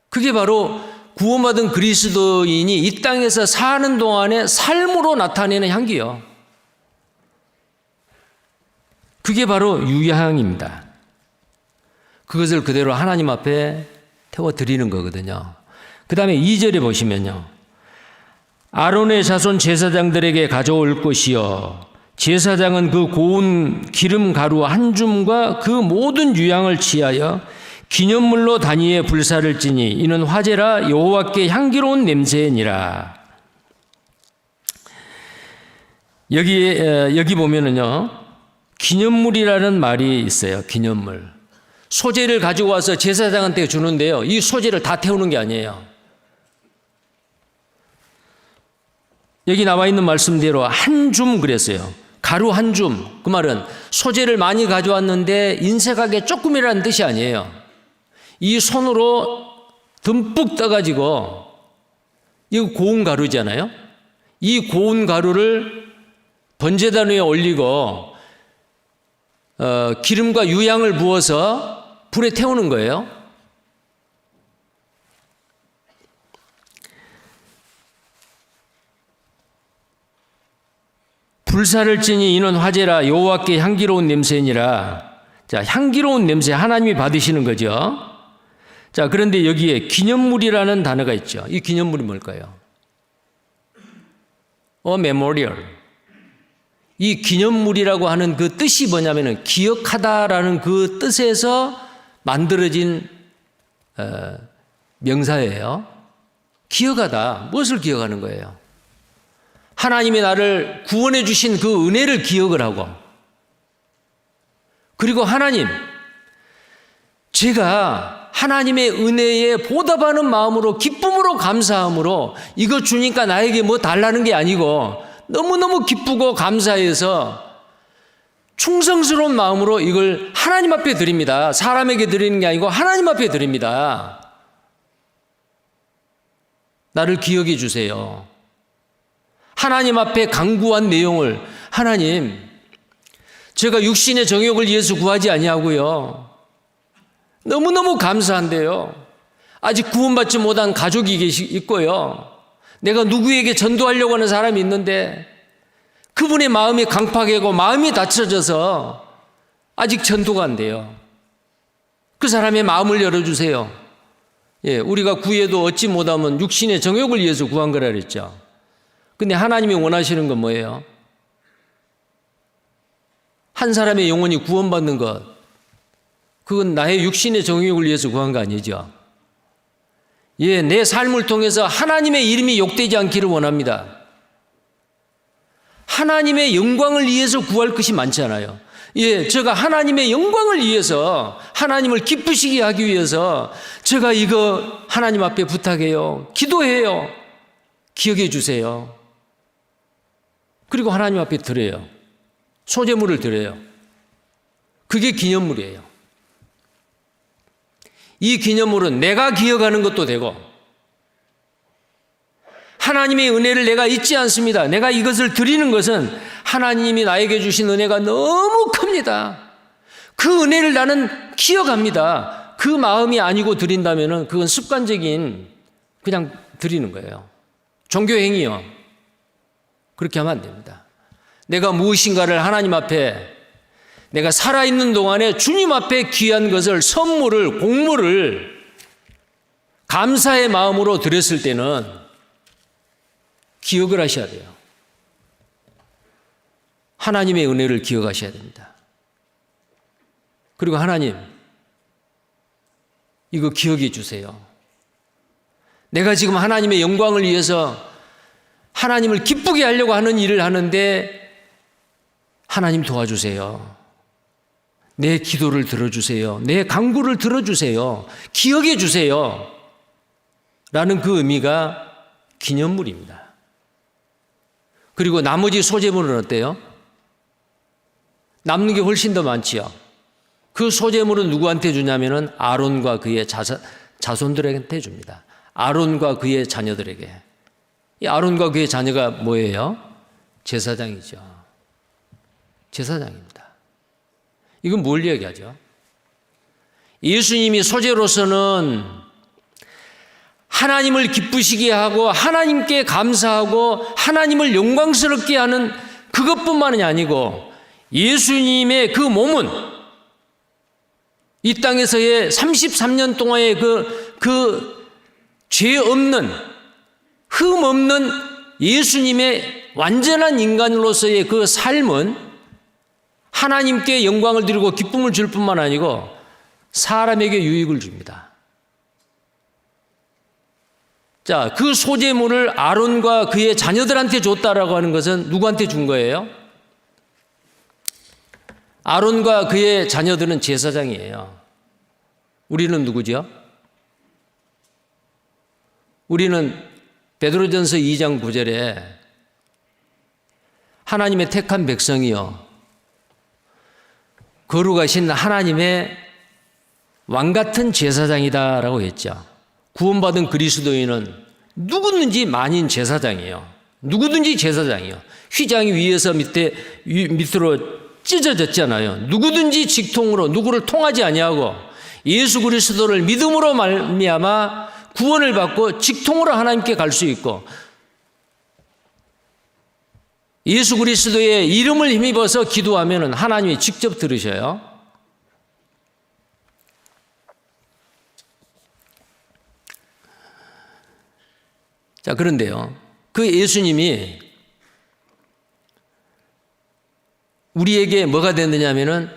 그게 바로 구원받은 그리스도인이 이 땅에서 사는 동안에 삶으로 나타내는 향기요. 그게 바로 유향입니다. 그것을 그대로 하나님 앞에 태워드리는 거거든요. 그 다음에 2절에 보시면요. 아론의 자손 제사장들에게 가져올 것이요. 제사장은 그 고운 기름 가루 한 줌과 그 모든 유향을 취하여 기념물로 단위에 불사를 지니 이는 화제라 여호와께 향기로운 냄새니라. 여기 보면은요. 기념물이라는 말이 있어요. 기념물. 소재를 가지고 와서 제사장한테 주는데요. 이 소재를 다 태우는 게 아니에요. 여기 나와 있는 말씀대로 한 줌 그랬어요. 가루 한 줌. 그 말은 소재를 많이 가져왔는데 인색하게 조금이라는 뜻이 아니에요. 이 손으로 듬뿍 떠가지고, 이거 고운 가루잖아요. 이 고운 가루를 번제단 위에 올리고 기름과 유향을 부어서 불에 태우는 거예요. 불사를 지니 이는 화제라 여호와께 향기로운 냄새니라. 자, 향기로운 냄새 하나님이 받으시는 거죠. 자, 그런데 여기에 기념물이라는 단어가 있죠. 이 기념물이 뭘까요? memorial. 이 기념물이라고 하는 그 뜻이 뭐냐면은 기억하다라는 그 뜻에서 만들어진 명사예요. 기억하다. 무엇을 기억하는 거예요? 하나님이 나를 구원해 주신 그 은혜를 기억을 하고, 그리고 하나님, 제가 하나님의 은혜에 보답하는 마음으로 기쁨으로 감사함으로 이거 주니까 나에게 뭐 달라는 게 아니고 너무너무 기쁘고 감사해서 충성스러운 마음으로 이걸 하나님 앞에 드립니다. 사람에게 드리는 게 아니고 하나님 앞에 드립니다. 나를 기억해 주세요. 하나님 앞에 간구한 내용을, 하나님, 제가 육신의 정욕을 위해서 구하지 아니하고요. 너무너무 감사한데요. 아직 구원받지 못한 가족이 있고요. 내가 누구에게 전도하려고 하는 사람이 있는데 그분의 마음이 강팍하고 마음이 닫혀져서 아직 전도가 안 돼요. 그 사람의 마음을 열어주세요. 우리가 구해도 얻지 못하면 육신의 정욕을 위해서 구한 거라 그랬죠. 근데 하나님이 원하시는 건 뭐예요? 한 사람의 영혼이 구원받는 것, 그건 나의 육신의 정욕을 위해서 구한 거 아니죠. 내 삶을 통해서 하나님의 이름이 욕되지 않기를 원합니다. 하나님의 영광을 위해서 구할 것이 많잖아요. 제가 하나님의 영광을 위해서, 하나님을 기쁘시게 하기 위해서 제가 이거 하나님 앞에 부탁해요. 기도해요. 기억해 주세요. 그리고 하나님 앞에 드려요. 소제물을 드려요. 그게 기념물이에요. 이 기념물은 내가 기억하는 것도 되고, 하나님의 은혜를 내가 잊지 않습니다. 내가 이것을 드리는 것은 하나님이 나에게 주신 은혜가 너무 큽니다. 그 은혜를 나는 기억합니다. 그 마음이 아니고 드린다면 그건 습관적인 그냥 드리는 거예요. 종교행위요. 그렇게 하면 안 됩니다. 내가 무엇인가를 하나님 앞에, 내가 살아있는 동안에 주님 앞에 귀한 것을, 선물을, 공물을 감사의 마음으로 드렸을 때는 기억을 하셔야 돼요. 하나님의 은혜를 기억하셔야 됩니다. 그리고 하나님, 이거 기억해 주세요. 내가 지금 하나님의 영광을 위해서 하나님을 기쁘게 하려고 하는 일을 하는데 하나님 도와주세요. 내 기도를 들어주세요. 내 간구를 들어주세요. 기억해 주세요. 라는 그 의미가 기념물입니다. 그리고 나머지 소재물은 어때요? 남는 게 훨씬 더 많지요. 그 소재물은 누구한테 주냐면은 아론과 그의 자손들에게 줍니다. 아론과 그의 자녀들에게. 이 아론과 그의 자녀가 뭐예요? 제사장이죠. 제사장입니다. 이건 뭘 얘기하죠? 예수님이 소재로서는 하나님을 기쁘시게 하고 하나님께 감사하고 하나님을 영광스럽게 하는 그것뿐만이 아니고 예수님의 그 몸은 이 땅에서의 33년 동안의 그 죄 없는, 흠 없는 예수님의 완전한 인간으로서의 그 삶은 하나님께 영광을 드리고 기쁨을 줄 뿐만 아니고 사람에게 유익을 줍니다. 자, 그 소재물을 아론과 그의 자녀들한테 줬다라고 하는 것은 누구한테 준 거예요? 아론과 그의 자녀들은 제사장이에요. 우리는 누구죠? 우리는 베드로전서 2장 9절에 하나님의 택한 백성이요 거룩하신 하나님의 왕같은 제사장이다라고 했죠. 구원받은 그리스도인은 누구든지 만인 제사장이에요. 누구든지 제사장이에요. 휘장이 위에서 밑으로 찢어졌잖아요. 누구든지 직통으로 누구를 통하지 아니하고 예수 그리스도를 믿음으로 말미암아 구원을 받고 직통으로 하나님께 갈 수 있고 예수 그리스도의 이름을 힘입어서 기도하면 하나님이 직접 들으셔요. 자, 그런데요. 그 예수님이 우리에게 뭐가 됐느냐면은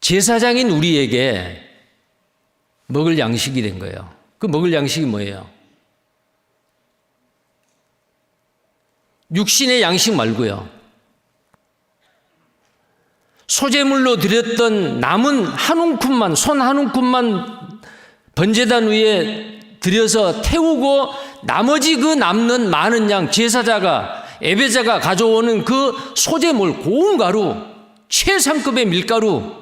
제사장인 우리에게 먹을 양식이 된 거예요. 그 먹을 양식이 뭐예요? 육신의 양식 말고요. 소재물로 드렸던 남은 한 움큼만, 손 한 움큼만 번제단 위에 들여서 태우고 나머지 그 남는 많은 양 제사자가 예배자가 가져오는 그 소재물 고운 가루, 최상급의 밀가루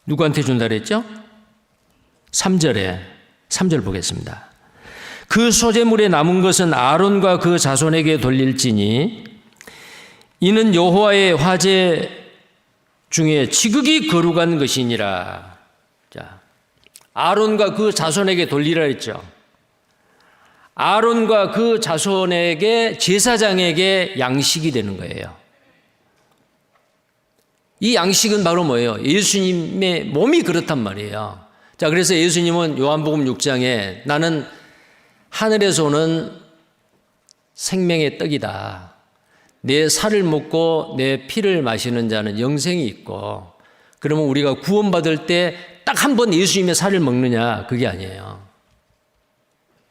누구한테 준다 그랬죠? 3절 보겠습니다. 그 소재물에 남은 것은 아론과 그 자손에게 돌릴지니 이는 여호와의 화제 중에 지극히 거룩한 것이니라. 자, 아론과 그 자손에게 돌리라 했죠. 아론과 그 자손에게 제사장에게 양식이 되는 거예요. 이 양식은 바로 뭐예요? 예수님의 몸이 그렇단 말이에요. 자, 그래서 예수님은 요한복음 6장에 나는 하늘에서 오는 생명의 떡이다. 내 살을 먹고 내 피를 마시는 자는 영생이 있고, 그러면 우리가 구원받을 때 딱 한 번 예수님의 살을 먹느냐? 그게 아니에요.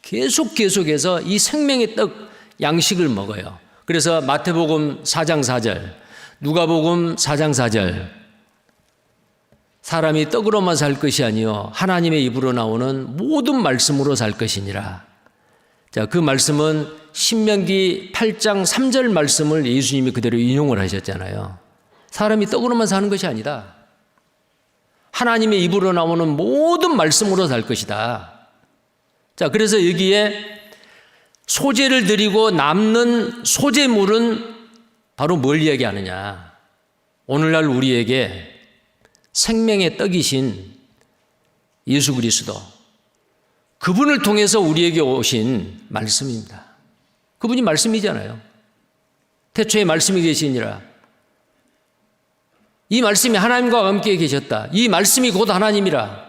계속해서 이 생명의 떡 양식을 먹어요. 그래서 마태복음 4장 4절, 누가복음 4장 4절, 사람이 떡으로만 살 것이 아니요 하나님의 입으로 나오는 모든 말씀으로 살 것이니라. 자, 그 말씀은 신명기 8장 3절 말씀을 예수님이 그대로 인용을 하셨잖아요. 사람이 떡으로만 사는 것이 아니다. 하나님의 입으로 나오는 모든 말씀으로 살 것이다. 자, 그래서 여기에 소재를 드리고 남는 소재물은 바로 뭘 이야기하느냐? 오늘날 우리에게 생명의 떡이신 예수 그리스도, 그분을 통해서 우리에게 오신 말씀입니다. 그분이 말씀이잖아요. 태초에 말씀이 계시니라. 이 말씀이 하나님과 함께 계셨다. 이 말씀이 곧 하나님이라.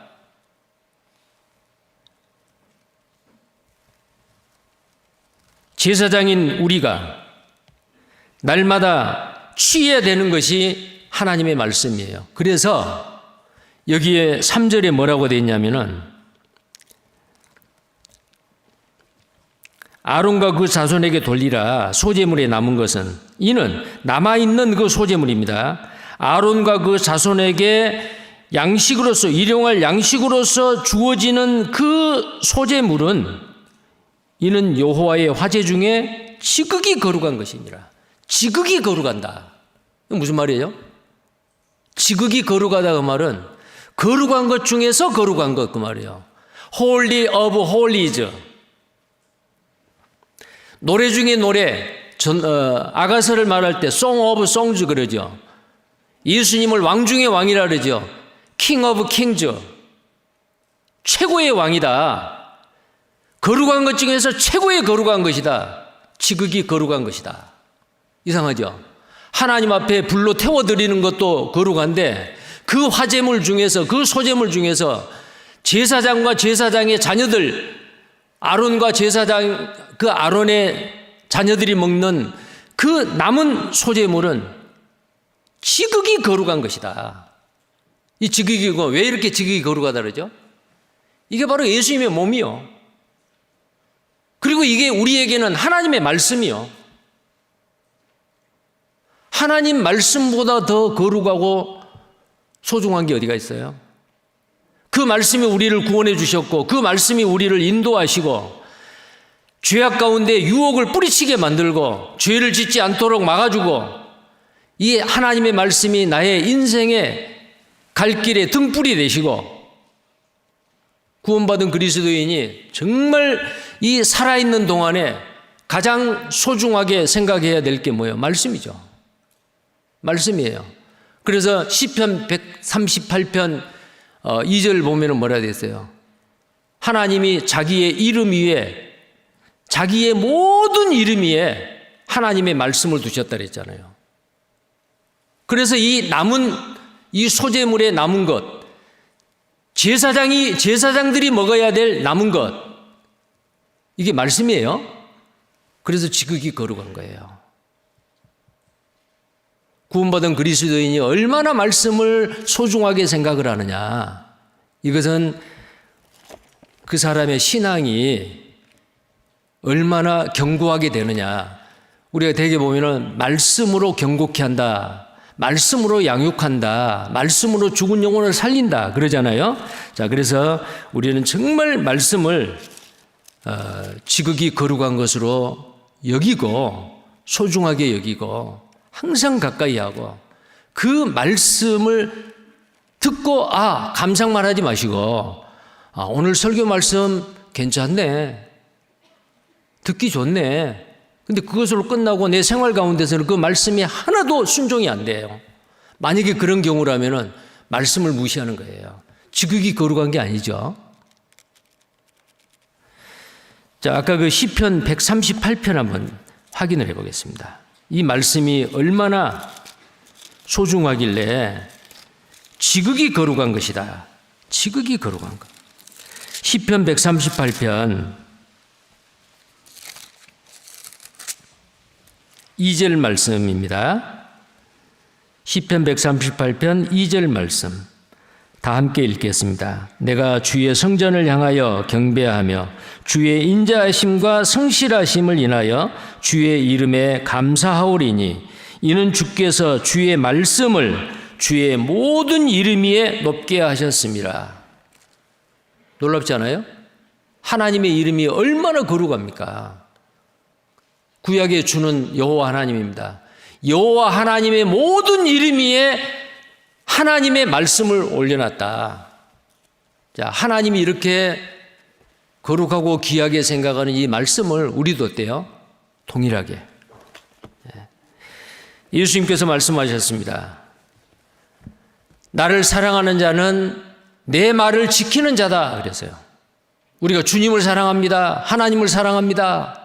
제사장인 우리가 날마다 취해야 되는 것이 하나님의 말씀이에요. 그래서 여기에 3절에 뭐라고 되어 있냐면은 아론과 그 자손에게 돌리라. 소재물에 남은 것은 이는 남아있는 그 소재물입니다. 아론과 그 자손에게 양식으로서 일용할 양식으로서 주어지는 그 소재물은 이는 여호와의 화제 중에 지극히 거룩한 것이니라. 지극히 거룩한다. 무슨 말이에요? 지극히 거룩하다 그 말은 거룩한 것 중에서 거룩한 것 그 말이에요. Holy of holies. 노래 중에 노래, 아가서를 말할 때 Song of songs 그러죠. 예수님을 왕 중의 왕이라 그러죠. King of kings. 최고의 왕이다. 거룩한 것 중에서 최고의 거룩한 것이다. 지극히 거룩한 것이다. 이상하죠? 하나님 앞에 불로 태워드리는 것도 거룩한데 그 화제물 중에서 그 소재물 중에서 제사장과 제사장의 자녀들 아론과 제사장 그 아론의 자녀들이 먹는 그 남은 소재물은 지극히 거룩한 것이다. 이 지극히 왜 이렇게 지극히 거룩하다 그러죠? 이게 바로 예수님의 몸이요. 그리고 이게 우리에게는 하나님의 말씀이요. 하나님 말씀보다 더 거룩하고 소중한 게 어디가 있어요? 그 말씀이 우리를 구원해 주셨고 그 말씀이 우리를 인도하시고 죄악 가운데 유혹을 뿌리치게 만들고 죄를 짓지 않도록 막아주고 이 하나님의 말씀이 나의 인생의 갈 길에 등불이 되시고 구원받은 그리스도인이 정말 이 살아있는 동안에 가장 소중하게 생각해야 될 게 뭐예요? 말씀이죠. 말씀이에요. 그래서 시편 138편 2절 보면은 뭐라 되어 있어요? 하나님이 자기의 이름 위에 자기의 모든 이름 위에 하나님의 말씀을 두셨다 그랬잖아요. 그래서 이 남은 이 소재물에 남은 것, 제사장들이 먹어야 될 남은 것, 이게 말씀이에요. 그래서 지극히 거룩한 거예요. 구원받은 그리스도인이 얼마나 말씀을 소중하게 생각을 하느냐, 이것은 그 사람의 신앙이 얼마나 견고하게 되느냐. 우리가 대개 보면은 말씀으로 견고케 한다, 말씀으로 양육한다, 말씀으로 죽은 영혼을 살린다 그러잖아요. 자, 그래서 우리는 정말 말씀을 지극히 거룩한 것으로 여기고 소중하게 여기고 항상 가까이 하고 그 말씀을 듣고 감상만 하지 마시고 오늘 설교 말씀 괜찮네, 듣기 좋네. 근데 그것으로 끝나고 내 생활 가운데서는 그 말씀이 하나도 순종이 안 돼요. 만약에 그런 경우라면은 말씀을 무시하는 거예요. 지극히 거룩한 게 아니죠. 자, 아까 그 시편 138편 한번 확인을 해보겠습니다. 이 말씀이 얼마나 소중하길래 지극히 거룩한 것이다. 지극히 거룩한 것. 시편 138편 2절 말씀입니다. 시편 138편 2절 말씀 다 함께 읽겠습니다. 내가 주의 성전을 향하여 경배하며 주의 인자하심과 성실하심을 인하여 주의 이름에 감사하오리니 이는 주께서 주의 말씀을 주의 모든 이름 위에 높게 하셨습니다. 놀랍지 않아요? 하나님의 이름이 얼마나 거룩합니까? 구약에 주는 여호와 하나님입니다. 여호와 하나님의 모든 이름 위에 하나님의 말씀을 올려놨다. 자, 하나님이 이렇게 거룩하고 귀하게 생각하는 이 말씀을 우리도 어때요? 동일하게. 예수님께서 말씀하셨습니다. 나를 사랑하는 자는 내 말을 지키는 자다 그랬어요. 우리가 주님을 사랑합니다. 하나님을 사랑합니다.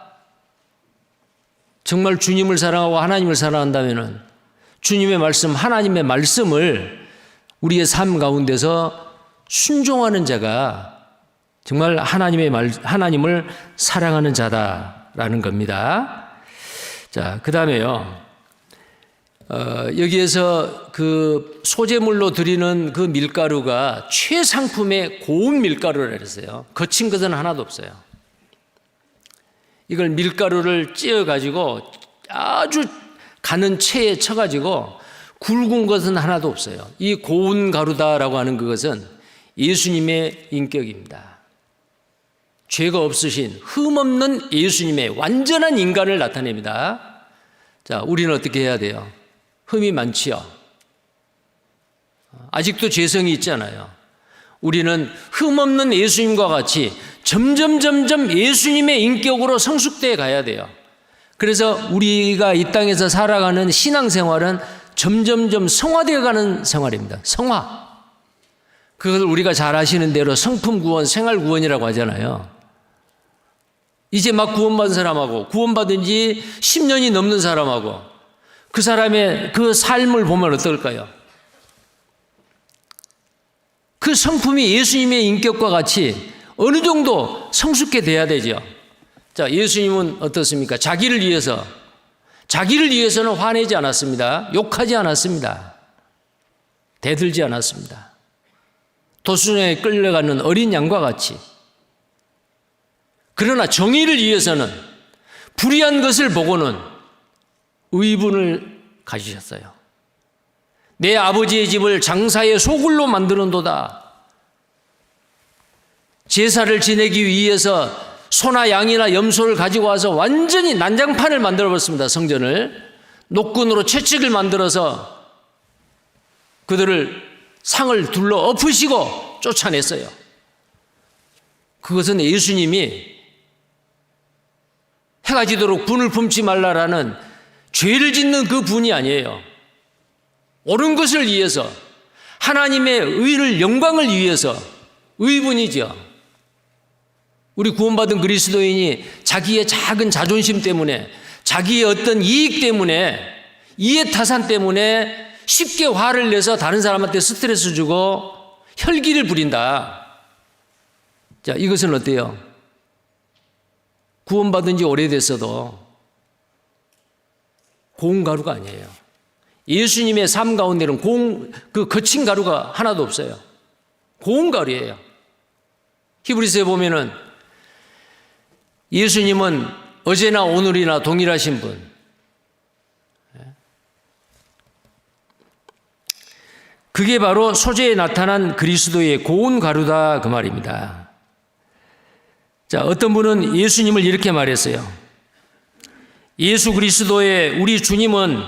정말 주님을 사랑하고 하나님을 사랑한다면 주님의 말씀, 하나님의 말씀을 우리의 삶 가운데서 순종하는 자가 정말 하나님을 사랑하는 자다라는 겁니다. 자, 그 다음에요. 여기에서 그 소재물로 드리는 그 밀가루가 최상품의 고운 밀가루라 그랬어요. 거친 것은 하나도 없어요. 이걸 밀가루를 찧어가지고 아주 가는 체에 쳐가지고 굵은 것은 하나도 없어요. 이 고운 가루다라고 하는 그것은 예수님의 인격입니다. 죄가 없으신 흠없는 예수님의 완전한 인간을 나타냅니다. 자, 우리는 어떻게 해야 돼요? 흠이 많지요. 아직도 죄성이 있잖아요. 우리는 흠없는 예수님과 같이 점점 예수님의 인격으로 성숙되어 가야 돼요. 그래서 우리가 이 땅에서 살아가는 신앙생활은 점점 성화되어 가는 생활입니다. 성화. 그걸 우리가 잘 아시는 대로 성품구원, 생활구원이라고 하잖아요. 이제 막 구원받은 사람하고 구원받은 지 10년이 넘는 사람하고 그 사람의 그 삶을 보면 어떨까요? 그 성품이 예수님의 인격과 같이 어느 정도 성숙해 돼야 되죠. 자, 예수님은 어떻습니까? 자기를 위해서는 화내지 않았습니다. 욕하지 않았습니다. 대들지 않았습니다. 도수장에 끌려가는 어린 양과 같이. 그러나 정의를 위해서는 불의한 것을 보고는 의분을 가지셨어요. 내 아버지의 집을 장사의 소굴로 만드는도다. 제사를 지내기 위해서 소나 양이나 염소를 가지고 와서 완전히 난장판을 만들어버렸습니다. 성전을. 노끈으로 채찍을 만들어서 그들을 상을 둘러 엎으시고 쫓아냈어요. 그것은 예수님이 해가 지도록 분을 품지 말라라는 죄를 짓는 그 분이 아니에요. 옳은 것을 위해서 하나님의 의를 영광을 위해서 의분이죠. 우리 구원받은 그리스도인이 자기의 작은 자존심 때문에 자기의 어떤 이익 때문에 이해타산 때문에 쉽게 화를 내서 다른 사람한테 스트레스 주고 혈기를 부린다. 자, 이것은 어때요? 구원받은 지 오래됐어도 고운 가루가 아니에요. 예수님의 삶 가운데는 그 거친 가루가 하나도 없어요. 고운 가루예요. 히브리서에 보면은 예수님은 어제나 오늘이나 동일하신 분. 그게 바로 소재에 나타난 그리스도의 고운 가루다 그 말입니다. 자, 어떤 분은 예수님을 이렇게 말했어요. 예수 그리스도의 우리 주님은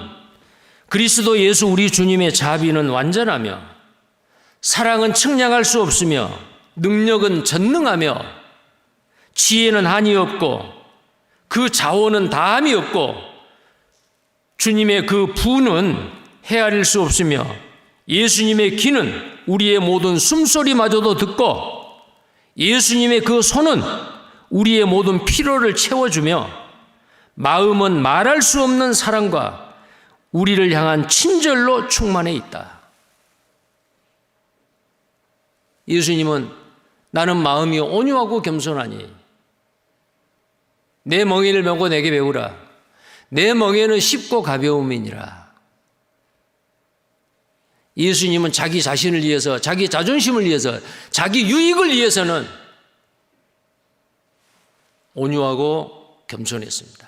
그리스도 예수 우리 주님의 자비는 완전하며 사랑은 측량할 수 없으며 능력은 전능하며 지혜는 한이 없고 그 자원은 다함이 없고 주님의 그 부는 헤아릴 수 없으며 예수님의 귀는 우리의 모든 숨소리마저도 듣고 예수님의 그 손은 우리의 모든 피로를 채워주며 마음은 말할 수 없는 사랑과 우리를 향한 친절로 충만해 있다. 예수님은 나는 마음이 온유하고 겸손하니 내 멍에를 메고 내게 배우라. 내 멍에는 쉽고 가벼움이니라. 예수님은 자기 자신을 위해서, 자기 자존심을 위해서, 자기 유익을 위해서는 온유하고 겸손했습니다.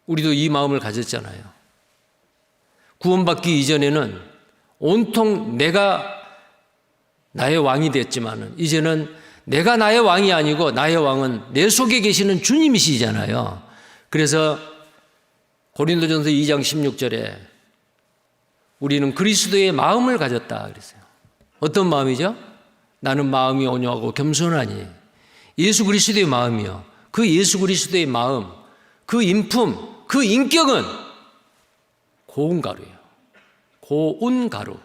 우리도 이 마음을 가졌잖아요. 구원받기 이전에는 온통 내가 나의 왕이 됐지만은 이제는 내가 나의 왕이 아니고 나의 왕은 내 속에 계시는 주님이시잖아요. 그래서 고린도전서 2장 16절에 우리는 그리스도의 마음을 가졌다 그랬어요. 어떤 마음이죠? 나는 마음이 온유하고 겸손하니. 예수 그리스도의 마음이요. 그 예수 그리스도의 마음, 그 인품, 그 인격은 고운 가루예요. 고운 가루.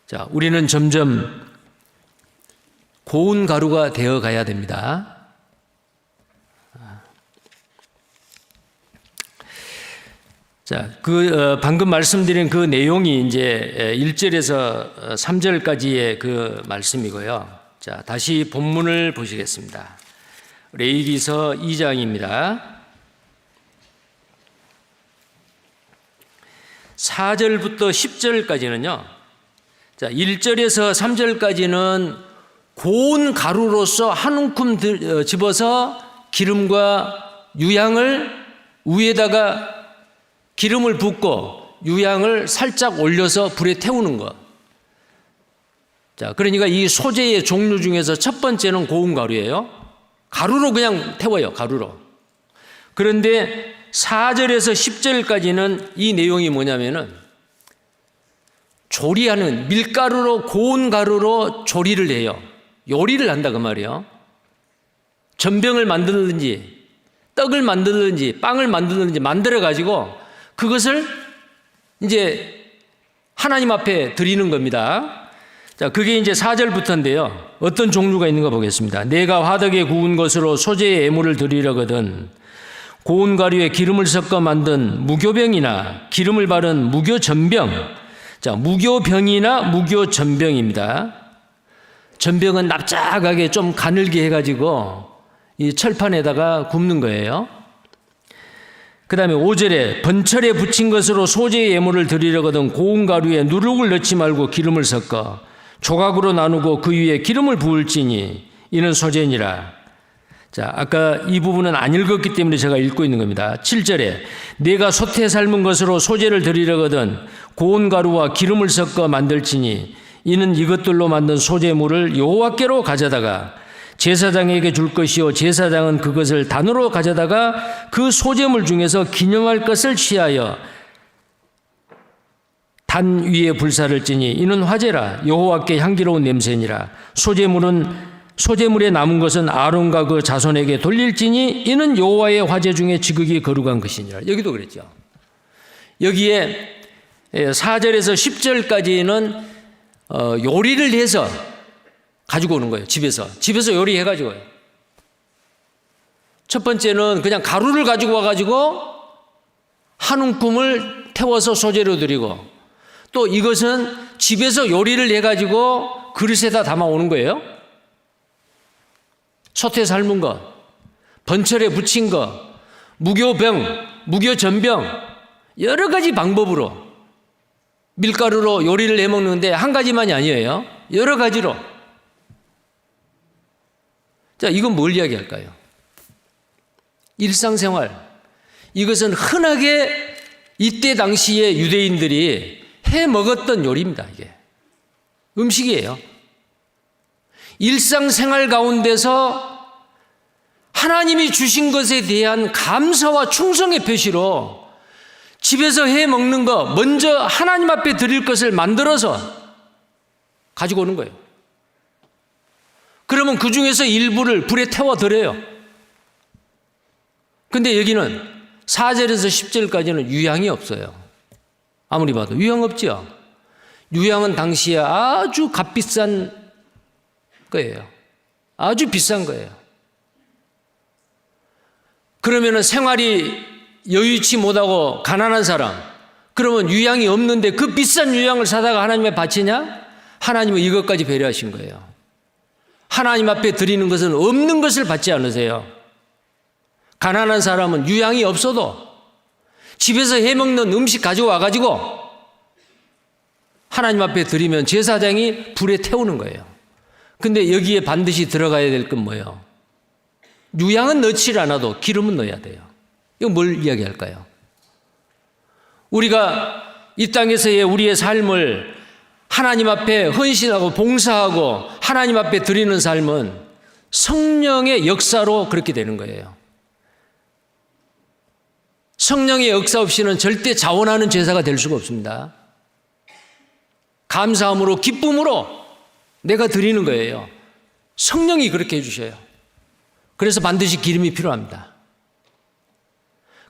자, 우리는 점점 고운 가루가 되어 가야 됩니다. 자, 방금 말씀드린 그 내용이 이제 1절에서 3절까지의 그 말씀이고요. 자, 다시 본문을 보시겠습니다. 레위기서 2장입니다. 4절부터 10절까지는요. 자, 1절에서 3절까지는 고운 가루로서 한 움큼 집어서 기름과 유향을 위에다가 기름을 붓고 유향을 살짝 올려서 불에 태우는 것. 자, 그러니까 이 소재의 종류 중에서 첫 번째는 고운 가루예요. 가루로 그냥 태워요, 가루로. 그런데 4절에서 10절까지는 이 내용이 뭐냐면은 조리하는 밀가루로 고운 가루로 조리를 해요. 요리를 한다 그 말이에요. 전병을 만들든지 떡을 만들든지 빵을 만들든지 만들어 가지고 그것을 이제 하나님 앞에 드리는 겁니다. 자, 그게 이제 4절부터인데요. 어떤 종류가 있는가 보겠습니다. 내가 화덕에 구운 것으로 소재의 예물을 드리려거든 고운 가루에 기름을 섞어 만든 무교병이나 기름을 바른 무교전병. 자, 무교병이나 무교전병입니다. 전병은 납작하게 좀 가늘게 해가지고 이 철판에다가 굽는 거예요. 그 다음에 5절에 번철에 붙인 것으로 소재의 예물을 드리려거든 고운 가루에 누룩을 넣지 말고 기름을 섞어 조각으로 나누고 그 위에 기름을 부을지니 이는 소재니라. 자, 아까 이 부분은 안 읽었기 때문에 제가 읽고 있는 겁니다. 7절에 내가 솥에 삶은 것으로 소재를 드리려거든 고운 가루와 기름을 섞어 만들지니 이는 이것들로 만든 소재물을 여호와께로 가져다가 제사장에게 줄 것이요 제사장은 그것을 단으로 가져다가 그 소재물 중에서 기념할 것을 취하여 단 위에 불사를 찌니 이는 화제라 여호와께 향기로운 냄새니라. 소재물에 남은 것은 아론과 그 자손에게 돌릴지니 이는 여호와의 화제 중에 지극히 거룩한 것이니라. 여기도 그랬죠. 여기에 4절에서 10절까지는 요리를 해서 가지고 오는 거예요. 집에서 요리해가지고요. 첫 번째는 그냥 가루를 가지고 와가지고 한 움큼을 태워서 소재로 드리고 또 이것은 집에서 요리를 해가지고 그릇에다 담아 오는 거예요. 솥에 삶은 것, 번철에 붙인 것, 무교병, 무교전병 여러 가지 방법으로 밀가루로 요리를 해 먹는데 한 가지만이 아니에요. 여러 가지로. 자, 이건 뭘 이야기할까요? 일상생활. 이것은 흔하게 이때 당시에 유대인들이 해 먹었던 요리입니다. 이게 음식이에요. 일상생활 가운데서 하나님이 주신 것에 대한 감사와 충성의 표시로 집에서 해 먹는 거 먼저 하나님 앞에 드릴 것을 만들어서 가지고 오는 거예요. 그러면 그 중에서 일부를 불에 태워 드려요. 근데 여기는 4절에서 10절까지는 유향이 없어요. 아무리 봐도 유향 없죠. 유향은 당시에 아주 값비싼 거예요. 아주 비싼 거예요. 그러면은 생활이 여유치 못하고 가난한 사람, 그러면 유향이 없는데 그 비싼 유향을 사다가 하나님에 바치냐? 하나님은 이것까지 배려하신 거예요. 하나님 앞에 드리는 것은 없는 것을 받지 않으세요. 가난한 사람은 유향이 없어도 집에서 해먹는 음식 가져와 가지고 하나님 앞에 드리면 제사장이 불에 태우는 거예요. 근데 여기에 반드시 들어가야 될 건 뭐예요? 유향은 넣지 않아도 기름은 넣어야 돼요. 이거 뭘 이야기할까요? 우리가 이 땅에서의 우리의 삶을 하나님 앞에 헌신하고 봉사하고 하나님 앞에 드리는 삶은 성령의 역사로 그렇게 되는 거예요. 성령의 역사 없이는 절대 자원하는 제사가 될 수가 없습니다. 감사함으로 기쁨으로 내가 드리는 거예요. 성령이 그렇게 해주셔요. 그래서 반드시 기름이 필요합니다.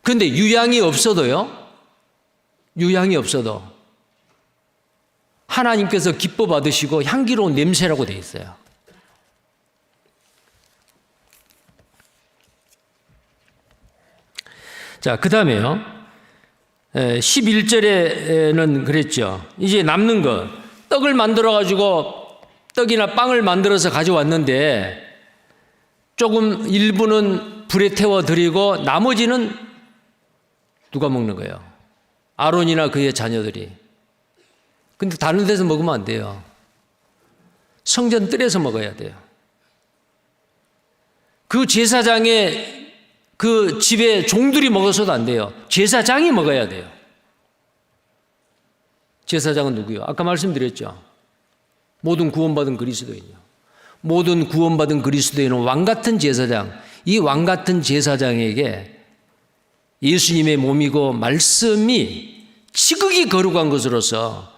그런데 유향이 없어도요, 유향이 없어도 하나님께서 기뻐 받으시고 향기로운 냄새라고 되어 있어요. 자, 그 다음에요. 11절에는 그랬죠. 이제 남는 것, 떡을 만들어가지고 떡이나 빵을 만들어서 가져왔는데 조금 일부는 불에 태워 드리고 나머지는 누가 먹는 거예요? 아론이나 그의 자녀들이. 근데 다른 데서 먹으면 안 돼요. 성전 뜰에서 먹어야 돼요. 그 제사장의 그 집에 종들이 먹어서도 안 돼요. 제사장이 먹어야 돼요. 제사장은 누구요? 아까 말씀드렸죠. 모든 구원받은 그리스도인이요. 모든 구원받은 그리스도인은 왕같은 제사장, 이 왕같은 제사장에게 예수님의 몸이고 말씀이 지극히 거룩한 것으로서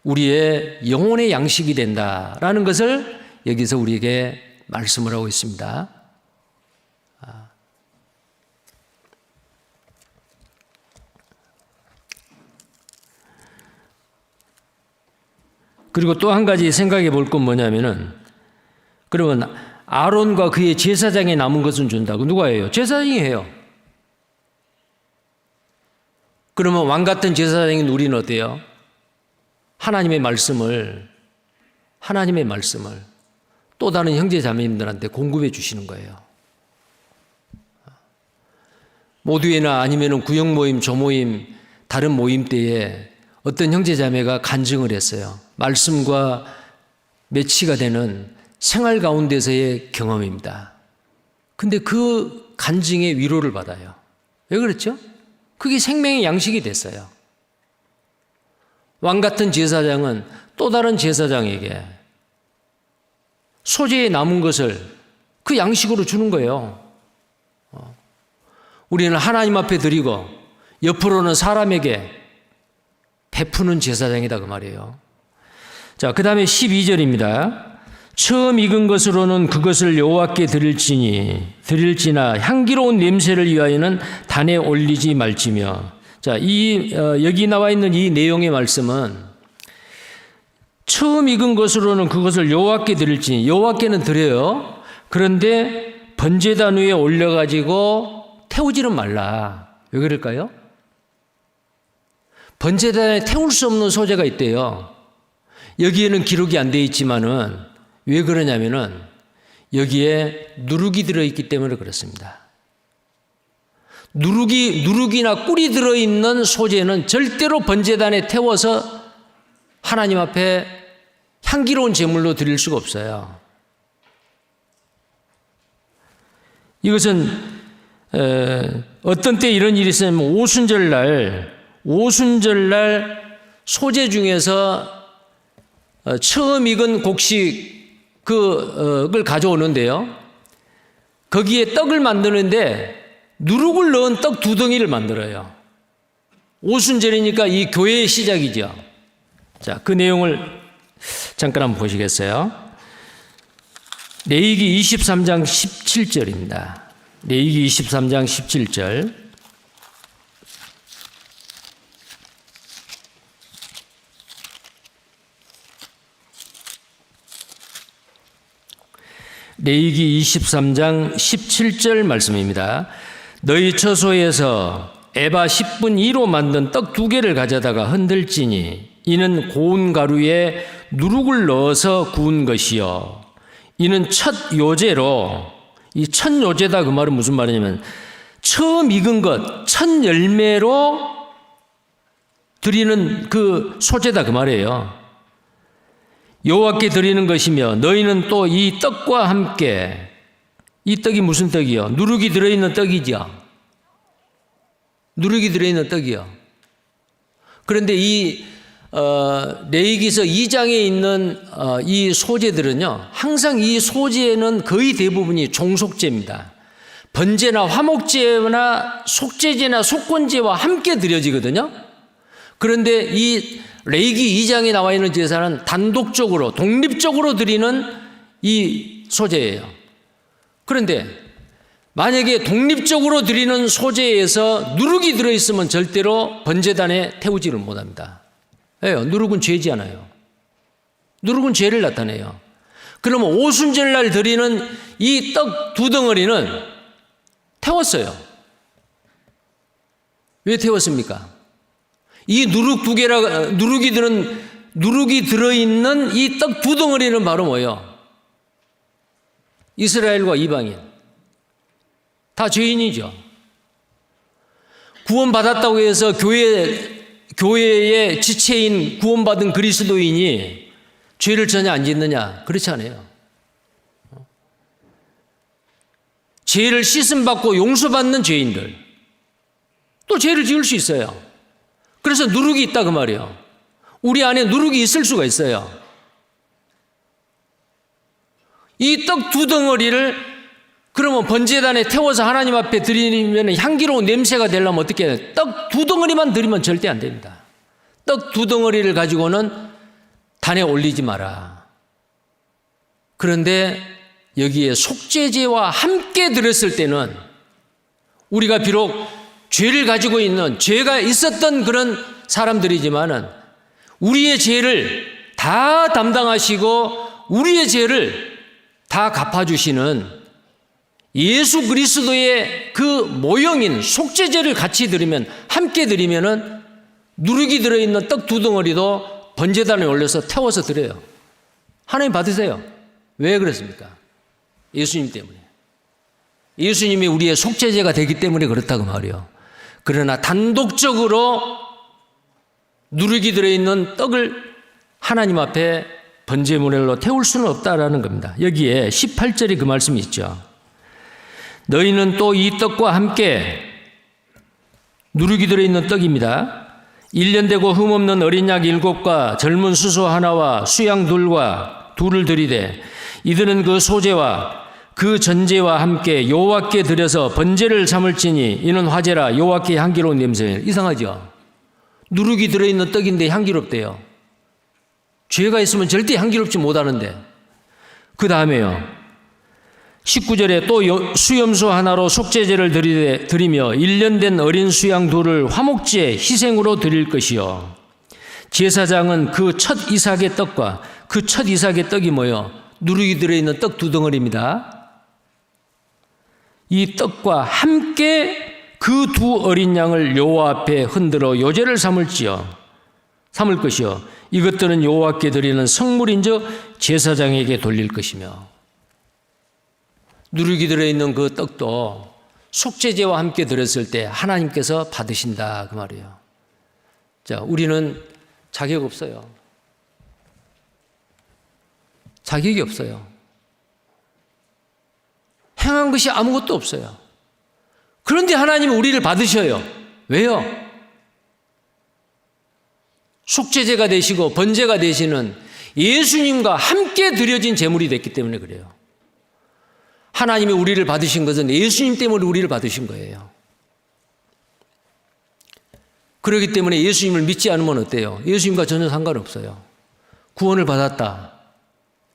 우리의 영혼의 양식이 된다라는 것을 여기서 우리에게 말씀을 하고 있습니다. 그리고 또 한 가지 생각해 볼 건 뭐냐면은, 그러면 아론과 그의 제사장에 남은 것은 준다고. 누가 해요? 제사장이 해요. 그러면 왕 같은 제사장인 우리는 어때요? 하나님의 말씀을 또 다른 형제 자매님들한테 공급해 주시는 거예요. 모두에나 아니면은 구역 모임, 조모임, 다른 모임 때에 어떤 형제 자매가 간증을 했어요. 말씀과 매치가 되는 생활 가운데서의 경험입니다. 근데 그 간증에 위로를 받아요. 왜 그렇죠? 그게 생명의 양식이 됐어요. 왕 같은 제사장은 또 다른 제사장에게 소재에 남은 것을 그 양식으로 주는 거예요. 우리는 하나님 앞에 드리고 옆으로는 사람에게 베푸는 제사장이다 그 말이에요. 자, 그 다음에 12절입니다. 처음 익은 것으로는 그것을 여호와께 드릴지나 향기로운 냄새를 위하여는 단에 올리지 말지며. 자, 여기 나와 있는 이 내용의 말씀은 처음 익은 것으로는 그것을 여호와께 드릴지니, 여호와께는 드려요. 그런데 번제단 위에 올려가지고 태우지는 말라. 왜 그럴까요? 번제단에 태울 수 없는 소재가 있대요. 여기에는 기록이 안 돼 있지만은 왜 그러냐면은 여기에 누룩이 들어있기 때문에 그렇습니다. 누룩이나 꿀이 들어있는 소재는 절대로 번제단에 태워서 하나님 앞에 향기로운 제물로 드릴 수가 없어요. 이것은 어떤 때 이런 일이 있으면 오순절날 소재 중에서 처음 익은 곡식 그걸 가져오는데요. 거기에 떡을 만드는데 누룩을 넣은 떡 2덩이를 만들어요. 오순절이니까 이 교회의 시작이죠. 자, 그 내용을 잠깐 한번 보시겠어요? 레위기 23장 17절입니다. 레위기 23장 17절. 레위기 23장 17절 말씀입니다. 너희 처소에서 에바 10분 2로 만든 떡 2개를 가져다가 흔들지니 이는 고운 가루에 누룩을 넣어서 구운 것이요. 이는 첫 요제로, 이 첫 요제다 그 말은 무슨 말이냐면 처음 익은 것, 첫 열매로 드리는 그 소제다 그 말이에요. 여호와께 드리는 것이며 너희는 또 이 떡과 함께, 이 떡이 무슨 떡이요? 누룩이 들어있는 떡이죠. 누룩이 들어있는 떡이요. 그런데 이 레위기서 2장에 있는 이 소제들은요, 항상 이 소제는 거의 대부분이 종속제입니다. 번제나 화목제나 속죄제나 속건제와 함께 드려지거든요. 그런데 이 레위기 2장에 나와 있는 제사는 단독적으로, 독립적으로 드리는 이 소제예요. 그런데 만약에 독립적으로 드리는 소제에서 누룩이 들어있으면 절대로 번제단에 태우지를 못합니다. 왜요? 누룩은 죄지않아요. 누룩은 죄를 나타내요. 그러면 오순절날 드리는 이 떡 2덩어리는 태웠어요. 왜 태웠습니까? 이 누룩이 들어있는 이 떡 2덩어리는 바로 뭐예요? 이스라엘과 이방인. 다 죄인이죠. 구원받았다고 해서 교회에 교회의 지체인 구원받은 그리스도인이 죄를 전혀 안 짓느냐? 그렇지 않아요. 죄를 씻음받고 용서받는 죄인들 또 죄를 지을 수 있어요. 그래서 누룩이 있다 그 말이에요. 우리 안에 누룩이 있을 수가 있어요. 이 떡 두 덩어리를 그러면 번제단에 태워서 하나님 앞에 드리면 향기로운 냄새가 되려면 어떻게 해요? 떡 두 덩어리만 드리면 절대 안 됩니다. 떡 두 덩어리를 가지고는 단에 올리지 마라. 그런데 여기에 속죄제와 함께 드렸을 때는 우리가 비록 죄를 가지고 있는 죄가 있었던 그런 사람들이지만은 우리의 죄를 다 담당하시고 우리의 죄를 다 갚아주시는 예수 그리스도의 그 모형인 속죄제를 같이 드리면 함께 드리면은 누룩이 들어있는 떡 두 덩어리도 번제단에 올려서 태워서 드려요. 하나님 받으세요. 왜 그렇습니까? 예수님 때문에. 예수님이 우리의 속죄제가 되기 때문에 그렇다고 말이요. 그러나 단독적으로 누룩이 들어있는 떡을 하나님 앞에 번제물로 태울 수는 없다라는 겁니다. 여기에 18절에 그 말씀이 있죠. 너희는 또 이 떡과 함께 누룩이 들어있는 떡입니다. 1년 되고 흠없는 어린 양 7과 젊은 수소 하나와 수양 둘을 드리되 이들은 그 소제와 그 전제와 함께 여호와께 드려서 번제를 삼을지니 이는 화제라 여호와께 향기로운 냄새. 이상하죠? 누룩이 들어있는 떡인데 향기롭대요. 죄가 있으면 절대 향기롭지 못하는데. 그 다음에요. 19절에 또 수염소 하나로 속죄제를 드리며 1년 된 어린 수양 둘을 화목제 희생으로 드릴 것이요. 제사장은 그 첫 이삭의 떡과 그 첫 이삭의 떡이 뭐요? 누룩이 들어있는 떡 두 덩어리입니다. 이 떡과 함께 그 두 어린 양을 여호와 앞에 흔들어 요제를 삼을 것이요. 이것들은 여호와께 드리는 성물인즉 제사장에게 돌릴 것이며. 누룩이 들어있는 그 떡도 속죄제와 함께 드렸을 때 하나님께서 받으신다 그 말이에요. 자, 우리는 자격 없어요. 자격이 없어요. 행한 것이 아무것도 없어요. 그런데 하나님은 우리를 받으셔요. 왜요? 속죄제가 되시고 번제가 되시는 예수님과 함께 드려진 제물이 됐기 때문에 그래요. 하나님이 우리를 받으신 것은 예수님 때문에 우리를 받으신 거예요. 그렇기 때문에 예수님을 믿지 않으면 어때요? 예수님과 전혀 상관없어요. 구원을 받았다.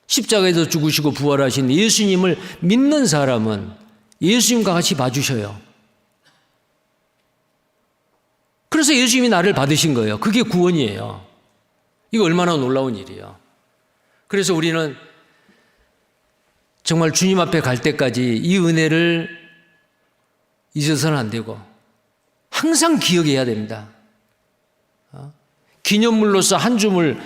십자가에서 죽으시고 부활하신 예수님을 믿는 사람은 예수님과 같이 봐주셔요. 그래서 예수님이 나를 받으신 거예요. 그게 구원이에요. 이거 얼마나 놀라운 일이에요. 그래서 우리는 정말 주님 앞에 갈 때까지 이 은혜를 잊어서는 안 되고 항상 기억해야 됩니다. 기념물로서 한 줌을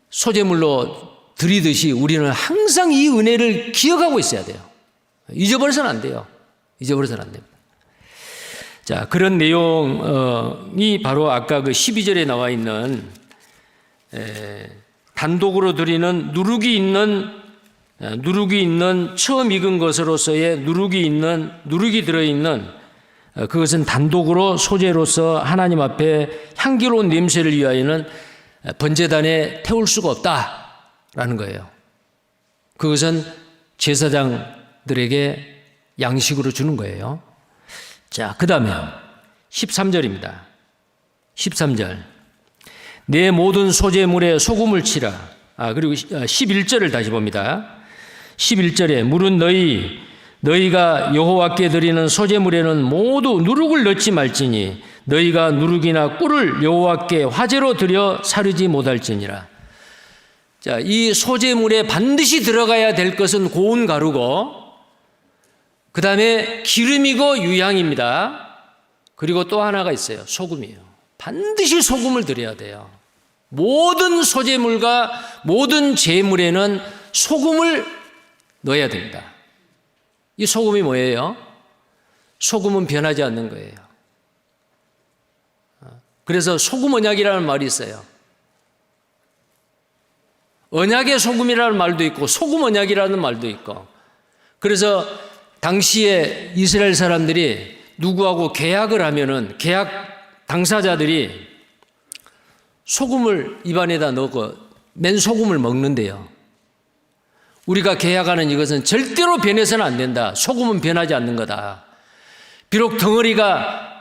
소제물로 드리듯이 우리는 항상 이 은혜를 기억하고 있어야 돼요. 잊어버려서는 안 돼요. 잊어버려서는 안 됩니다. 자, 그런 내용이 바로 아까 그 12절에 나와 있는 단독으로 드리는 누룩이 있는 처음 익은 것으로서의 누룩이 들어있는 그것은 단독으로 소재로서 하나님 앞에 향기로운 냄새를 위하여는 번제단에 태울 수가 없다라는 거예요. 그것은 제사장들에게 양식으로 주는 거예요. 자, 그 다음에 13절입니다. 13절. 내 모든 소재물에 소금을 치라. 그리고 11절을 다시 봅니다. 11절에 물은 너희가 여호와께 드리는 소제물에는 모두 누룩을 넣지 말지니 너희가 누룩이나 꿀을 여호와께 화제로 드려 사르지 못할지니라. 자, 이 소제물에 반드시 들어가야 될 것은 고운 가루고 그 다음에 기름이고 유향입니다. 그리고 또 하나가 있어요. 소금이에요. 반드시 소금을 드려야 돼요. 모든 소제물과 모든 제물에는 소금을 넣어야 됩니다. 이 소금이 뭐예요? 소금은 변하지 않는 거예요. 그래서 소금 언약이라는 말이 있어요. 언약의 소금이라는 말도 있고 소금 언약이라는 말도 있고, 그래서 당시에 이스라엘 사람들이 누구하고 계약을 하면은 계약 당사자들이 소금을 입안에다 넣고 맨 소금을 먹는데요. 우리가 계약하는 이것은 절대로 변해서는 안 된다. 소금은 변하지 않는 거다. 비록 덩어리가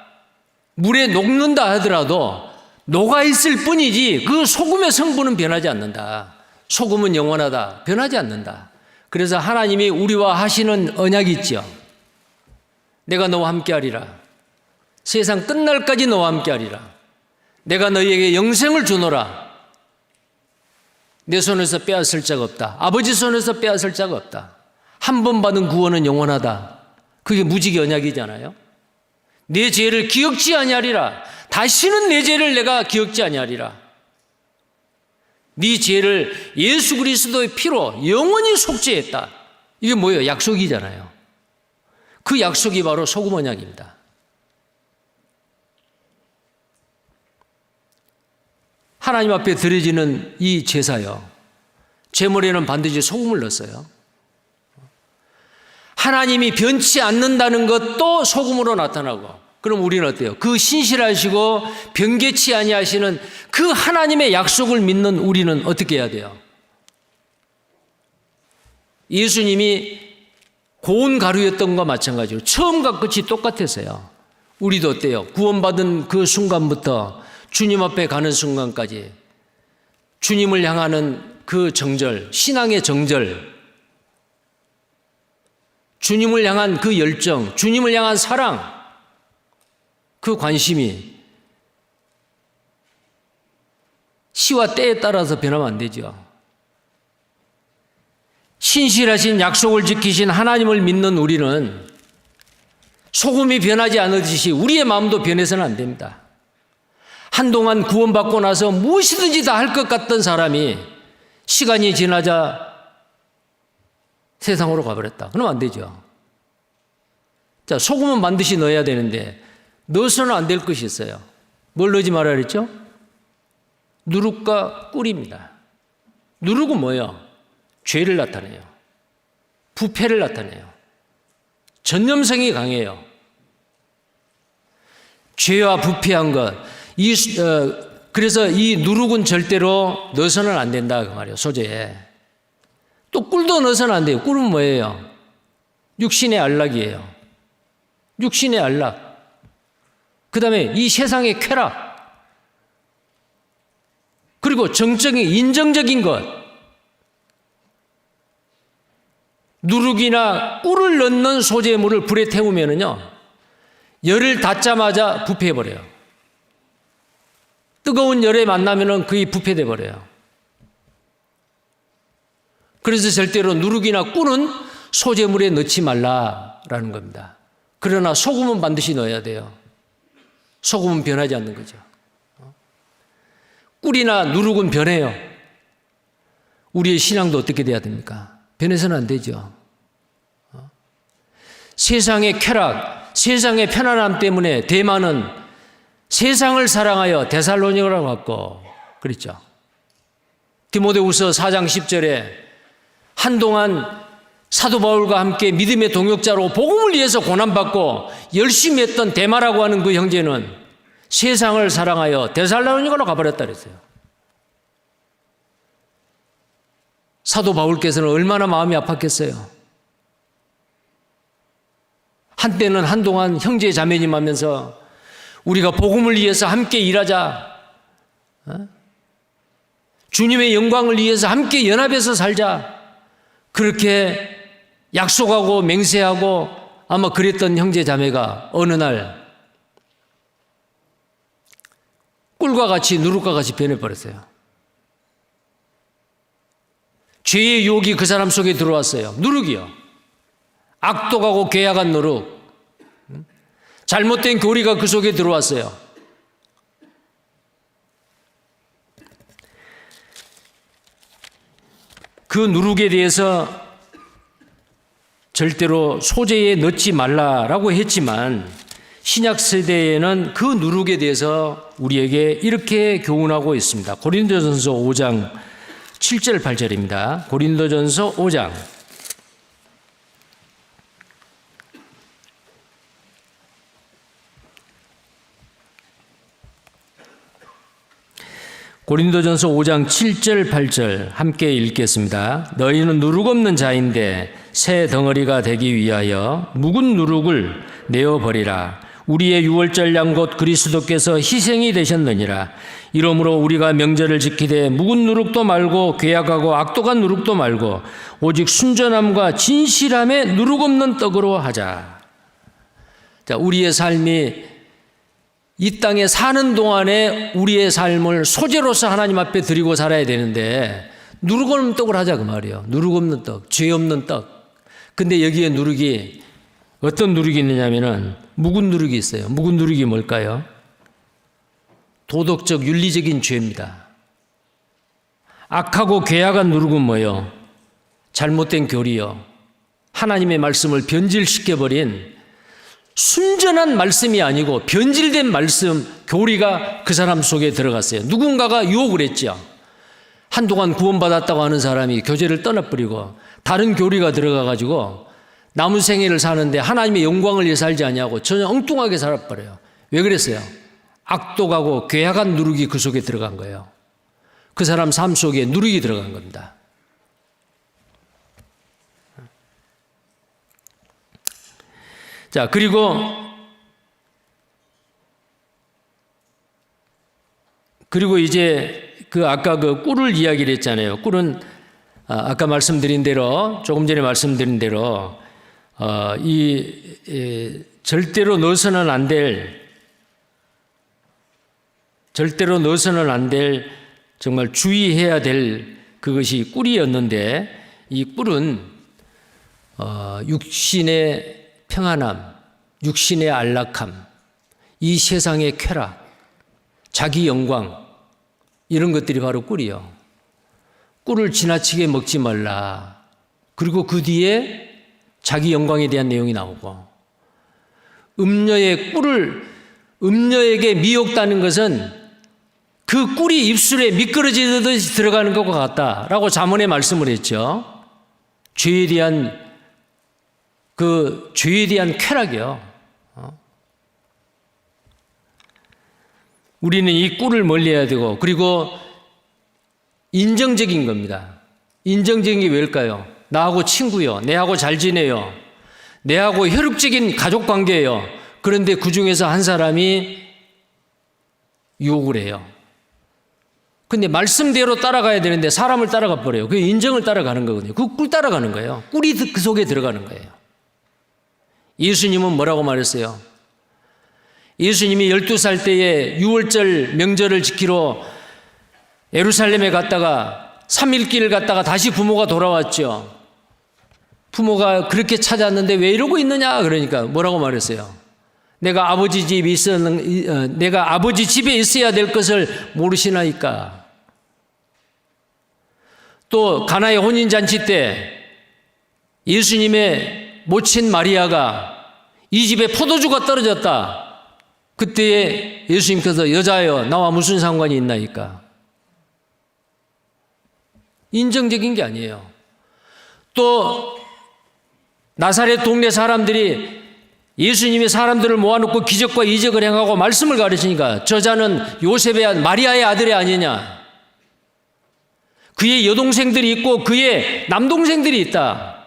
물에 녹는다 하더라도 녹아있을 뿐이지 그 소금의 성분은 변하지 않는다. 소금은 영원하다. 변하지 않는다. 그래서 하나님이 우리와 하시는 언약이 있죠. 내가 너와 함께하리라. 세상 끝날까지 너와 함께하리라. 내가 너희에게 영생을 주노라. 내 손에서 빼앗을 자가 없다. 아버지 손에서 빼앗을 자가 없다. 한 번 받은 구원은 영원하다. 그게 무지개 언약이잖아요. 내 죄를 기억지 아니하리라. 다시는 내 죄를 내가 기억지 아니하리라. 네 죄를 예수 그리스도의 피로 영원히 속죄했다. 이게 뭐예요? 약속이잖아요. 그 약속이 바로 소금 언약입니다. 하나님 앞에 드려지는 이 제사요, 제물에는 반드시 소금을 넣었어요. 하나님이 변치 않는다는 것도 소금으로 나타나고, 그럼 우리는 어때요? 그 신실하시고 변개치 아니하시는 그 하나님의 약속을 믿는 우리는 어떻게 해야 돼요? 예수님이 고운 가루였던 것과 마찬가지로 처음과 끝이 똑같았어요. 우리도 어때요? 구원받은 그 순간부터 주님 앞에 가는 순간까지 주님을 향하는 그 정절, 신앙의 정절, 주님을 향한 그 열정, 주님을 향한 사랑, 그 관심이 시와 때에 따라서 변하면 안 되죠. 신실하신 약속을 지키신 하나님을 믿는 우리는 소금이 변하지 않듯이 우리의 마음도 변해서는 안 됩니다. 한동안 구원받고 나서 무엇이든지 다 할 것 같던 사람이 시간이 지나자 세상으로 가버렸다. 그러면 안 되죠. 자, 소금은 반드시 넣어야 되는데 넣어서는 안 될 것이 있어요. 뭘 넣지 말아야 그랬죠? 누룩과 꿀입니다. 누룩은 뭐예요? 죄를 나타내요. 부패를 나타내요. 전염성이 강해요. 죄와 부패한 것. 그래서 이 누룩은 절대로 넣어서는 안 된다 그 말이에요. 소재에. 또 꿀도 넣어서는 안 돼요. 꿀은 뭐예요? 육신의 안락이에요. 육신의 안락. 그 다음에 이 세상의 쾌락. 그리고 정적인 인정적인 것. 누룩이나 꿀을 넣는 소재물을 불에 태우면은요, 열을 닿자마자 부패해버려요. 뜨거운 열에 만나면은 그게 부패돼 버려요. 그래서 절대로 누룩이나 꿀은 소재물에 넣지 말라라는 겁니다. 그러나 소금은 반드시 넣어야 돼요. 소금은 변하지 않는 거죠. 꿀이나 누룩은 변해요. 우리의 신앙도 어떻게 돼야 됩니까? 변해서는 안 되죠. 세상의 쾌락, 세상의 편안함 때문에 데마는 세상을 사랑하여 데살로니가라고 했고, 그랬죠. 디모데후서 4장 10절에 한동안 사도 바울과 함께 믿음의 동역자로 복음을 위해서 고난받고 열심히 했던 데마라고 하는 그 형제는 세상을 사랑하여 데살로니가로 가버렸다 그랬어요. 사도 바울께서는 얼마나 마음이 아팠겠어요. 한때는 한동안 형제 자매님 하면서 우리가 복음을 위해서 함께 일하자, 주님의 영광을 위해서 함께 연합해서 살자, 그렇게 약속하고 맹세하고 아마 그랬던 형제 자매가 어느 날 꿀과 같이 누룩과 같이 변해버렸어요. 죄의 유혹이 그 사람 속에 들어왔어요. 누룩이요. 악독하고 괴악한 누룩. 잘못된 교리가 그 속에 들어왔어요. 그 누룩에 대해서 절대로 소재에 넣지 말라라고 했지만 신약 세대에는 그 누룩에 대해서 우리에게 이렇게 교훈하고 있습니다. 고린도전서 5장 7절 8절입니다. 고린도전서 5장 고린도전서 5장 7절 8절 함께 읽겠습니다. 너희는 누룩 없는 자인데 새 덩어리가 되기 위하여 묵은 누룩을 내어버리라. 우리의 유월절 양 곧 그리스도께서 희생이 되셨느니라. 이러므로 우리가 명절을 지키되 묵은 누룩도 말고 괴악하고 악독한 누룩도 말고 오직 순전함과 진실함에 누룩 없는 떡으로 하자. 자, 우리의 삶이 이 땅에 사는 동안에 우리의 삶을 소재로서 하나님 앞에 드리고 살아야 되는데 누룩 없는 떡을 하자 그 말이에요. 누룩 없는 떡, 죄 없는 떡. 근데 여기에 누룩이 어떤 누룩이 있느냐면은 묵은 누룩이 있어요. 묵은 누룩이 뭘까요? 도덕적 윤리적인 죄입니다. 악하고 괴악한 누룩은 뭐예요? 잘못된 교리요. 하나님의 말씀을 변질시켜버린 순전한 말씀이 아니고 변질된 말씀, 교리가 그 사람 속에 들어갔어요. 누군가가 유혹을 했죠. 한동안 구원받았다고 하는 사람이 교제를 떠나버리고 다른 교리가 들어가가지고 남은 생애를 사는데 하나님의 영광을 위해 살지 않냐고 전혀 엉뚱하게 살아버려요. 왜 그랬어요? 악독하고 괴악한 누룩이 그 속에 들어간 거예요. 그 사람 삶 속에 누룩이 들어간 겁니다. 자, 그리고 이제 아까 그 꿀을 이야기를 했잖아요. 꿀은 아까 말씀드린 대로 조금 전에 말씀드린 대로 절대로 넣어서는 안 될 정말 주의해야 될 그것이 꿀이었는데 이 꿀은 육신의 평안함, 육신의 안락함, 이 세상의 쾌락, 자기 영광 이런 것들이 바로 꿀이요. 꿀을 지나치게 먹지 말라. 그리고 그 뒤에 자기 영광에 대한 내용이 나오고 음녀에게 미혹다는 것은 그 꿀이 입술에 미끄러지듯이 들어가는 것과 같다라고 잠언에 말씀을 했죠. 죄에 대한 쾌락이요. 우리는 이 꿀을 멀리해야 되고 그리고 인정적인 겁니다. 인정적인 게 왜일까요? 나하고 친구요. 내하고 잘 지내요. 내하고 혈육적인 가족관계예요. 그런데 그 중에서 한 사람이 유혹을 해요. 근데 말씀대로 따라가야 되는데 사람을 따라가 버려요. 그 인정을 따라가는 거거든요. 그 꿀 따라가는 거예요. 꿀이 그 속에 들어가는 거예요. 예수님은 뭐라고 말했어요? 예수님이 12살 때에 유월절 명절을 지키러 예루살렘에 갔다가 3일길을 갔다가 다시 부모가 돌아왔죠. 부모가 그렇게 찾았는데 왜 이러고 있느냐 그러니까 뭐라고 말했어요? 내가 아버지 집에 있어야 될 것을 모르시나이까. 또 가나의 혼인잔치 때 예수님의 모친 마리아가 이 집에 포도주가 떨어졌다. 그때에 예수님께서 여자여 나와 무슨 상관이 있나이까. 인정적인 게 아니에요. 또 나사렛 동네 사람들이 예수님이 사람들을 모아놓고 기적과 이적을 행하고 말씀을 가르치니까 저자는 요셉의 마리아의 아들이 아니냐. 그의 여동생들이 있고 그의 남동생들이 있다.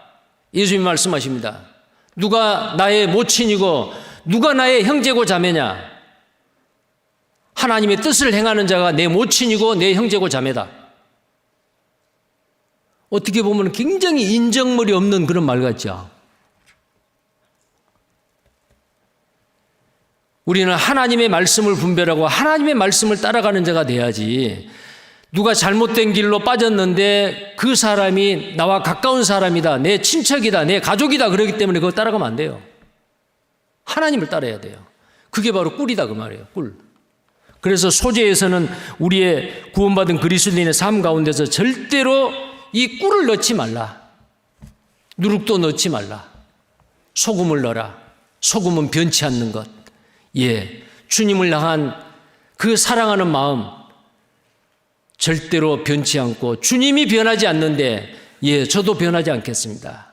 예수님이 말씀하십니다. 누가 나의 모친이고 누가 나의 형제고 자매냐. 하나님의 뜻을 행하는 자가 내 모친이고 내 형제고 자매다. 어떻게 보면 굉장히 인정머리 없는 그런 말 같죠. 우리는 하나님의 말씀을 분별하고 하나님의 말씀을 따라가는 자가 돼야지. 누가 잘못된 길로 빠졌는데 그 사람이 나와 가까운 사람이다, 내 친척이다, 내 가족이다 그러기 때문에 그거 따라가면 안 돼요. 하나님을 따라야 돼요. 그게 바로 꿀이다 그 말이에요. 꿀. 그래서 소재에서는 우리의 구원받은 그리스도인의 삶 가운데서 절대로 이 꿀을 넣지 말라. 누룩도 넣지 말라. 소금을 넣어라. 소금은 변치 않는 것. 예, 주님을 향한 그 사랑하는 마음 절대로 변치 않고 주님이 변하지 않는데 예, 저도 변하지 않겠습니다.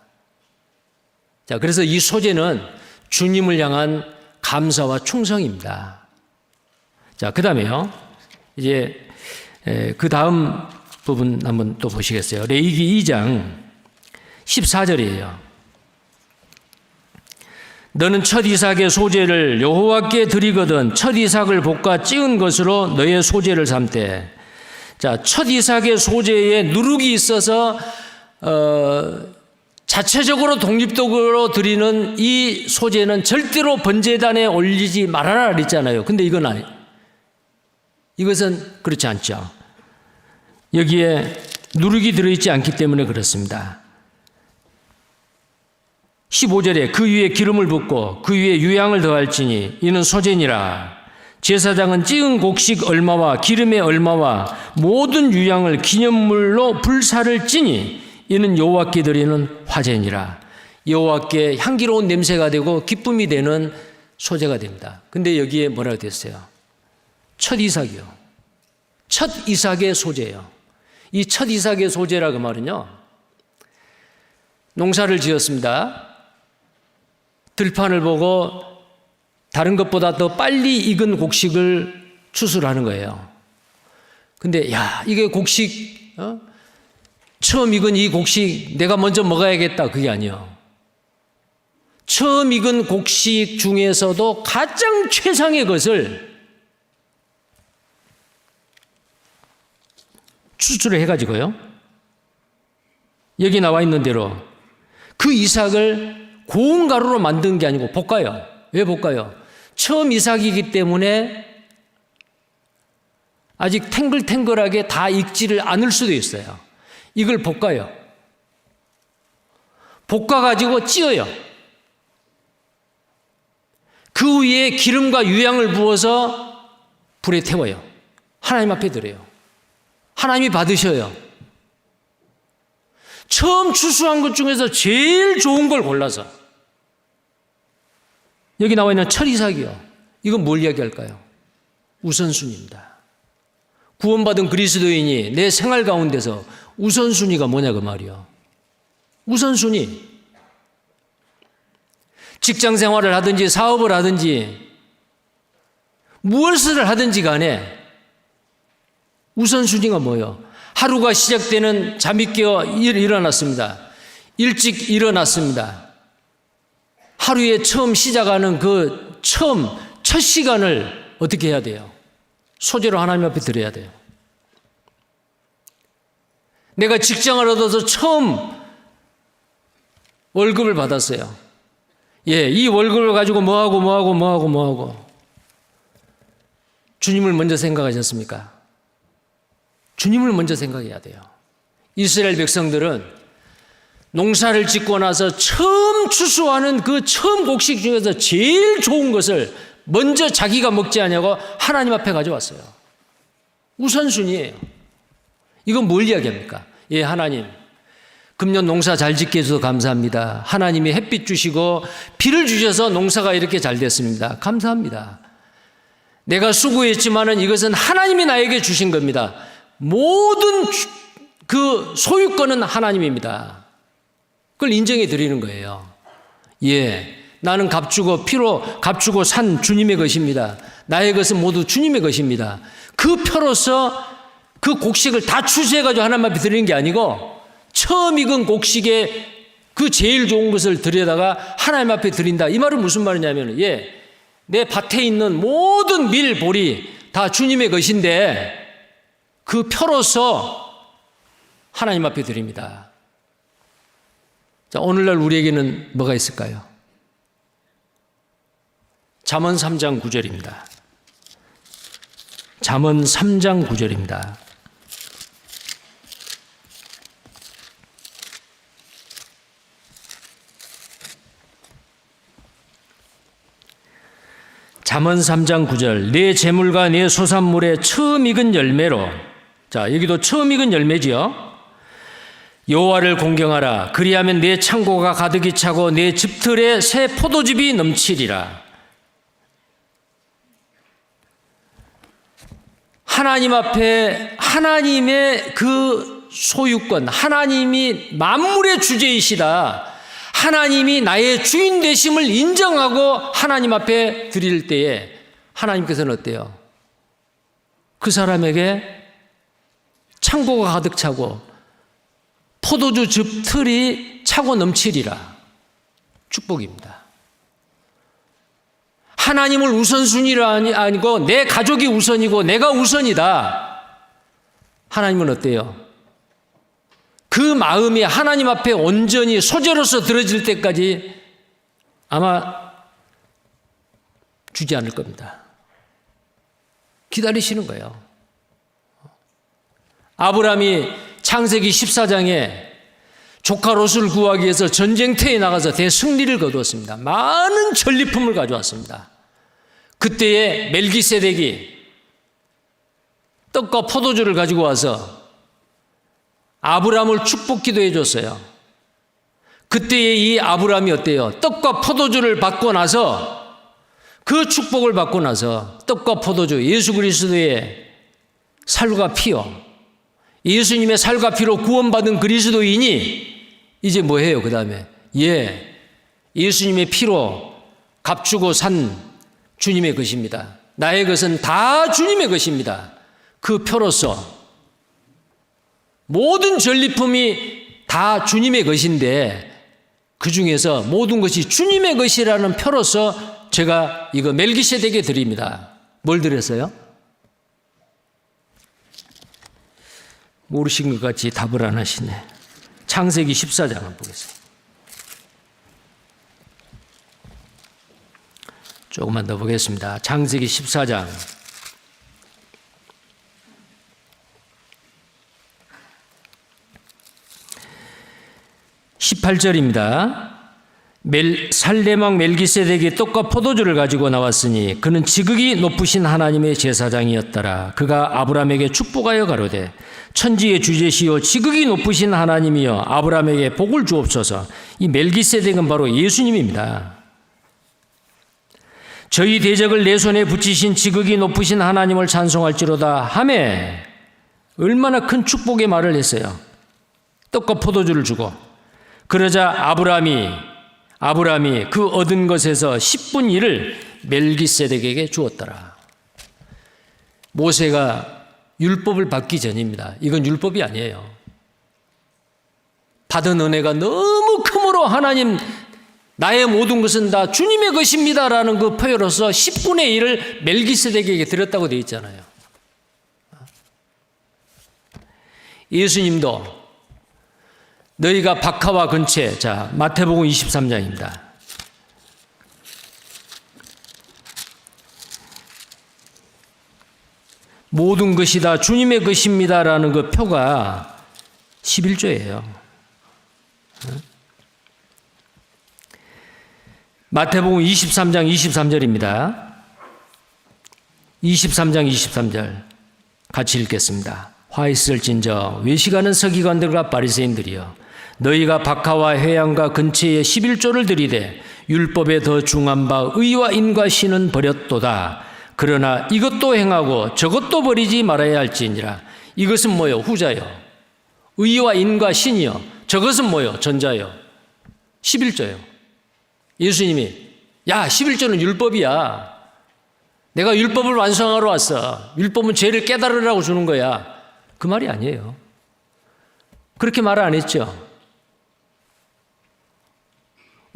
자, 그래서 이 소재는 주님을 향한 감사와 충성입니다. 자, 그 다음에요. 이제 그 다음 부분 한번 또 보시겠어요. 레위기 2장 14절이에요. 너는 첫 이삭의 소재를 여호와께 드리거든 첫 이삭을 볶아 찌은 것으로 너의 소재를 삼되. 자, 첫 이삭의 소재에 누룩이 있어서 자체적으로 독립적으로 드리는 이 소재는 절대로 번제단에 올리지 말아라 그랬잖아요. 근데 이것은 그렇지 않죠. 여기에 누룩이 들어있지 않기 때문에 그렇습니다. 15절에 그 위에 기름을 붓고 그 위에 유향을 더할지니 이는 소재니라. 제사장은 찌은 곡식 얼마와 기름의 얼마와 모든 유향을 기념물로 불사를 찌니 이는 여호와께 드리는 화제니라. 여호와께 향기로운 냄새가 되고 기쁨이 되는 소재가 됩니다. 근데 여기에 뭐라고 됐어요? 첫 이삭이요. 첫 이삭의 소재예요. 이 첫 이삭의 소재라 그 말은요, 농사를 지었습니다. 들판을 보고 다른 것보다 더 빨리 익은 곡식을 추수를 하는 거예요. 근데 이게 곡식 처음 익은 이 곡식 내가 먼저 먹어야겠다 그게 아니에요. 처음 익은 곡식 중에서도 가장 최상의 것을 추출을 해가지고요, 여기 나와 있는 대로 그 이삭을 고운 가루로 만든 게 아니고 볶아요. 왜 볶아요? 처음 이삭이기 때문에 아직 탱글탱글하게 다 익지를 않을 수도 있어요. 이걸 볶아요. 볶아가지고 찌어요. 그 위에 기름과 유향을 부어서 불에 태워요. 하나님 앞에 드려요. 하나님이 받으셔요. 처음 추수한 것 중에서 제일 좋은 걸 골라서. 여기 나와 있는 첫 이삭이요. 이건 뭘 이야기할까요? 우선순위입니다. 구원받은 그리스도인이 내 생활 가운데서 우선순위가 뭐냐 그 말이요. 우선순위. 직장 생활을 하든지 사업을 하든지 무엇을 하든지 간에 우선순위가 뭐예요? 하루가 시작되는 잠이 깨어 일어났습니다. 일찍 일어났습니다. 하루에 처음 시작하는 그 첫 시간을 어떻게 해야 돼요? 소재로 하나님 앞에 드려야 돼요. 내가 직장을 얻어서 처음 월급을 받았어요. 예, 이 월급을 가지고 뭐하고 주님을 먼저 생각하셨습니까? 주님을 먼저 생각해야 돼요. 이스라엘 백성들은 농사를 짓고 나서 처음 추수하는 그 처음 곡식 중에서 제일 좋은 것을 먼저 자기가 먹지 않냐고 하나님 앞에 가져왔어요. 우선순위예요. 이건 뭘 이야기합니까? 예, 하나님, 금년 농사 잘 짓게 해주셔서 감사합니다. 하나님이 햇빛 주시고 비를 주셔서 농사가 이렇게 잘 됐습니다. 감사합니다. 내가 수고했지만은 이것은 하나님이 나에게 주신 겁니다. 모든 그 소유권은 하나님입니다. 그걸 인정해 드리는 거예요. 예, 나는 값주고 산 주님의 것입니다. 나의 것은 모두 주님의 것입니다. 그 표로서 그 곡식을 다 추수해가지고 하나님 앞에 드리는 게 아니고 처음 익은 곡식에 그 제일 좋은 것을 들여다가 하나님 앞에 드린다. 이 말은 무슨 말이냐면, 예, 내 밭에 있는 모든 밀, 보리 다 주님의 것인데 그 표로서 하나님 앞에 드립니다. 자, 오늘날 우리에게는 뭐가 있을까요? 잠언 3장 9절입니다. 잠언 3장 9절입니다. 잠언 3장 9절. 내 재물과 내 소산물의 처음 익은 열매로. 자, 여기도 처음 익은 열매지요. 여호와를 공경하라. 그리하면 내 창고가 가득히 차고 내 집틀에 새 포도즙이 넘치리라. 하나님 앞에 하나님의 그 소유권, 하나님이 만물의 주제이시다, 하나님이 나의 주인 되심을 인정하고 하나님 앞에 드릴 때에 하나님께서는 어때요? 그 사람에게 창고가 가득 차고 포도주 즙틀이 차고 넘치리라. 축복입니다. 하나님을 우선순위로 아니고 내 가족이 우선이고 내가 우선이다. 하나님은 어때요? 그 마음이 하나님 앞에 온전히 소재로서 들어질 때까지 아마 주지 않을 겁니다. 기다리시는 거예요. 아브라함이 창세기 14장에 조카 롯을 구하기 위해서 전쟁터에 나가서 대승리를 거두었습니다. 많은 전리품을 가져왔습니다. 그때에 멜기세덱이 떡과 포도주를 가지고 와서 아브라함을 축복 기도해 줬어요. 그때에 이 아브라함이 어때요? 떡과 포도주를 받고 나서, 그 축복을 받고 나서 떡과 포도주, 예수 그리스도의 살과 피요, 예수님의 살과 피로 구원받은 그리스도인이 이제 뭐 해요? 그 다음에 예수님의 피로 값주고 산 주님의 것입니다. 나의 것은 다 주님의 것입니다. 그 표로서 모든 전리품이 다 주님의 것인데 그 중에서 모든 것이 주님의 것이라는 표로서 제가 이거 멜기세덱에게 드립니다. 뭘 드렸어요? 모르신 것 같이 답을 안 하시네. 창세기 14장을 보겠습니다. 조금만 더 보겠습니다. 창세기 14장 18절입니다. 살레망 멜기세덱이 떡과 포도주를 가지고 나왔으니 그는 지극히 높으신 하나님의 제사장이었더라. 그가 아브라함에게 축복하여 가로되 천지의 주제시요 지극히 높으신 하나님이여 아브라함에게 복을 주옵소서. 이 멜기세덱은 바로 예수님입니다. 저희 대적을 내 손에 붙이신 지극히 높으신 하나님을 찬송할지로다 하매 얼마나 큰 축복의 말을 했어요. 떡과 포도주를 주고. 그러자 아브라함이 그 얻은 것에서 10분의 1을 멜기세덱에게 주었더라. 모세가 율법을 받기 전입니다. 이건 율법이 아니에요. 받은 은혜가 너무 크므로 하나님 나의 모든 것은 다 주님의 것입니다라는 그 표현으로서 10분의 1을 멜기세덱에게 드렸다고 되어 있잖아요. 예수님도 너희가 박하와 근체, 자 마태복음 23장입니다. 모든 것이 다 주님의 것입니다라는 그 표가 11조예요. 마태복음 23장 23절입니다. 23장 23절 같이 읽겠습니다. 화 있을진저 외식하는 서기관들과 바리새인들이여 너희가 박하와 회양과 근처에 11조를 들이되 율법에 더 중한 바 의와 인과 신은 버렸도다. 그러나 이것도 행하고 저것도 버리지 말아야 할지니라. 이것은 뭐요? 후자요. 의와 인과 신이요. 저것은 뭐요? 전자요. 11조요. 예수님이 야 11조는 율법이야. 내가 율법을 완성하러 왔어. 율법은 죄를 깨달으라고 주는 거야. 그 말이 아니에요. 그렇게 말 안 했죠.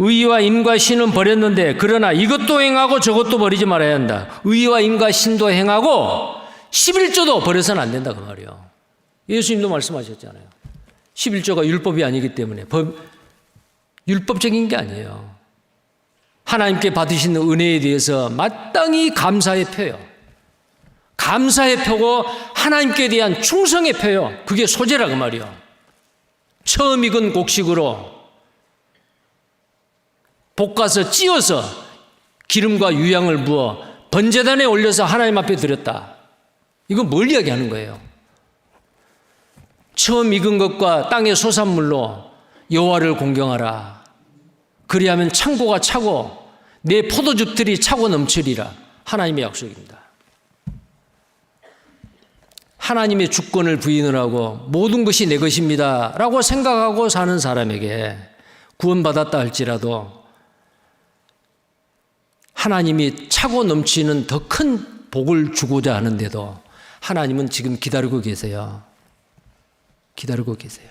의와 인과 신은 버렸는데 그러나 이것도 행하고 저것도 버리지 말아야 한다. 의와 인과 신도 행하고 11조도 버려서는 안 된다 그 말이에요. 예수님도 말씀하셨잖아요. 11조가 율법이 아니기 때문에 율법적인 게 아니에요. 하나님께 받으신 은혜에 대해서 마땅히 감사의 표요. 감사의 표고 하나님께 대한 충성의 표요. 그게 소재라 그 말이에요. 처음 익은 곡식으로 볶아서 찧어서 기름과 유향을 부어 번제단에 올려서 하나님 앞에 드렸다. 이건 뭘 이야기하는 거예요? 처음 익은 것과 땅의 소산물로 여호와를 공경하라. 그리하면 창고가 차고 내 포도즙들이 차고 넘치리라. 하나님의 약속입니다. 하나님의 주권을 부인을 하고 모든 것이 내 것입니다 라고 생각하고 사는 사람에게 구원받았다 할지라도 하나님이 차고 넘치는 더 큰 복을 주고자 하는데도 하나님은 지금 기다리고 계세요. 기다리고 계세요.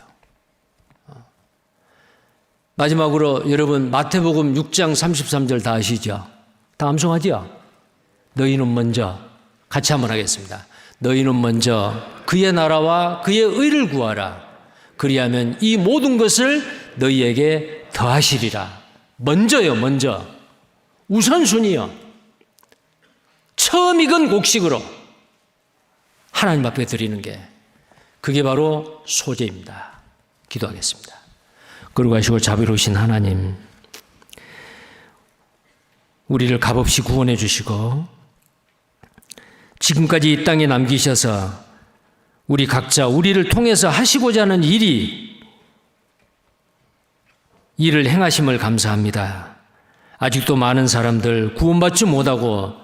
마지막으로 여러분 마태복음 6장 33절 다 아시죠? 다 암송하죠? 너희는 먼저 같이 한번 하겠습니다. 너희는 먼저 그의 나라와 그의 의를 구하라. 그리하면 이 모든 것을 너희에게 더하시리라. 먼저요, 먼저. 우선순위요. 처음 익은 곡식으로 하나님 앞에 드리는 게 그게 바로 소제입니다. 기도하겠습니다. 거룩하시고 자비로우신 하나님, 우리를 값없이 구원해 주시고 지금까지 이 땅에 남기셔서 우리 각자 우리를 통해서 하시고자 하는 일을 행하심을 감사합니다. 아직도 많은 사람들 구원받지 못하고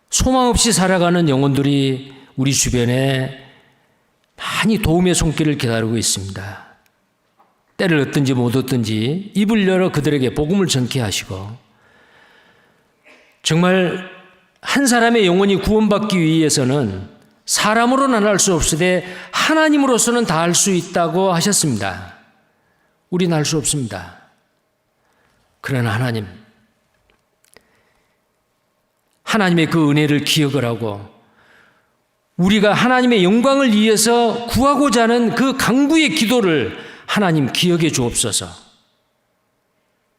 소망 없이 살아가는 영혼들이 우리 주변에 많이 도움의 손길을 기다리고 있습니다. 때를 얻든지 못 얻든지 입을 열어 그들에게 복음을 전케 하시고 정말 한 사람의 영혼이 구원받기 위해서는 사람으로는 할 수 없으되 하나님으로서는 다 할 수 있다고 하셨습니다. 우리는 할 수 없습니다. 그러나 하나님의 그 은혜를 기억을 하고 우리가 하나님의 영광을 위해서 구하고자 하는 그 간구의 기도를 하나님 기억해 주옵소서.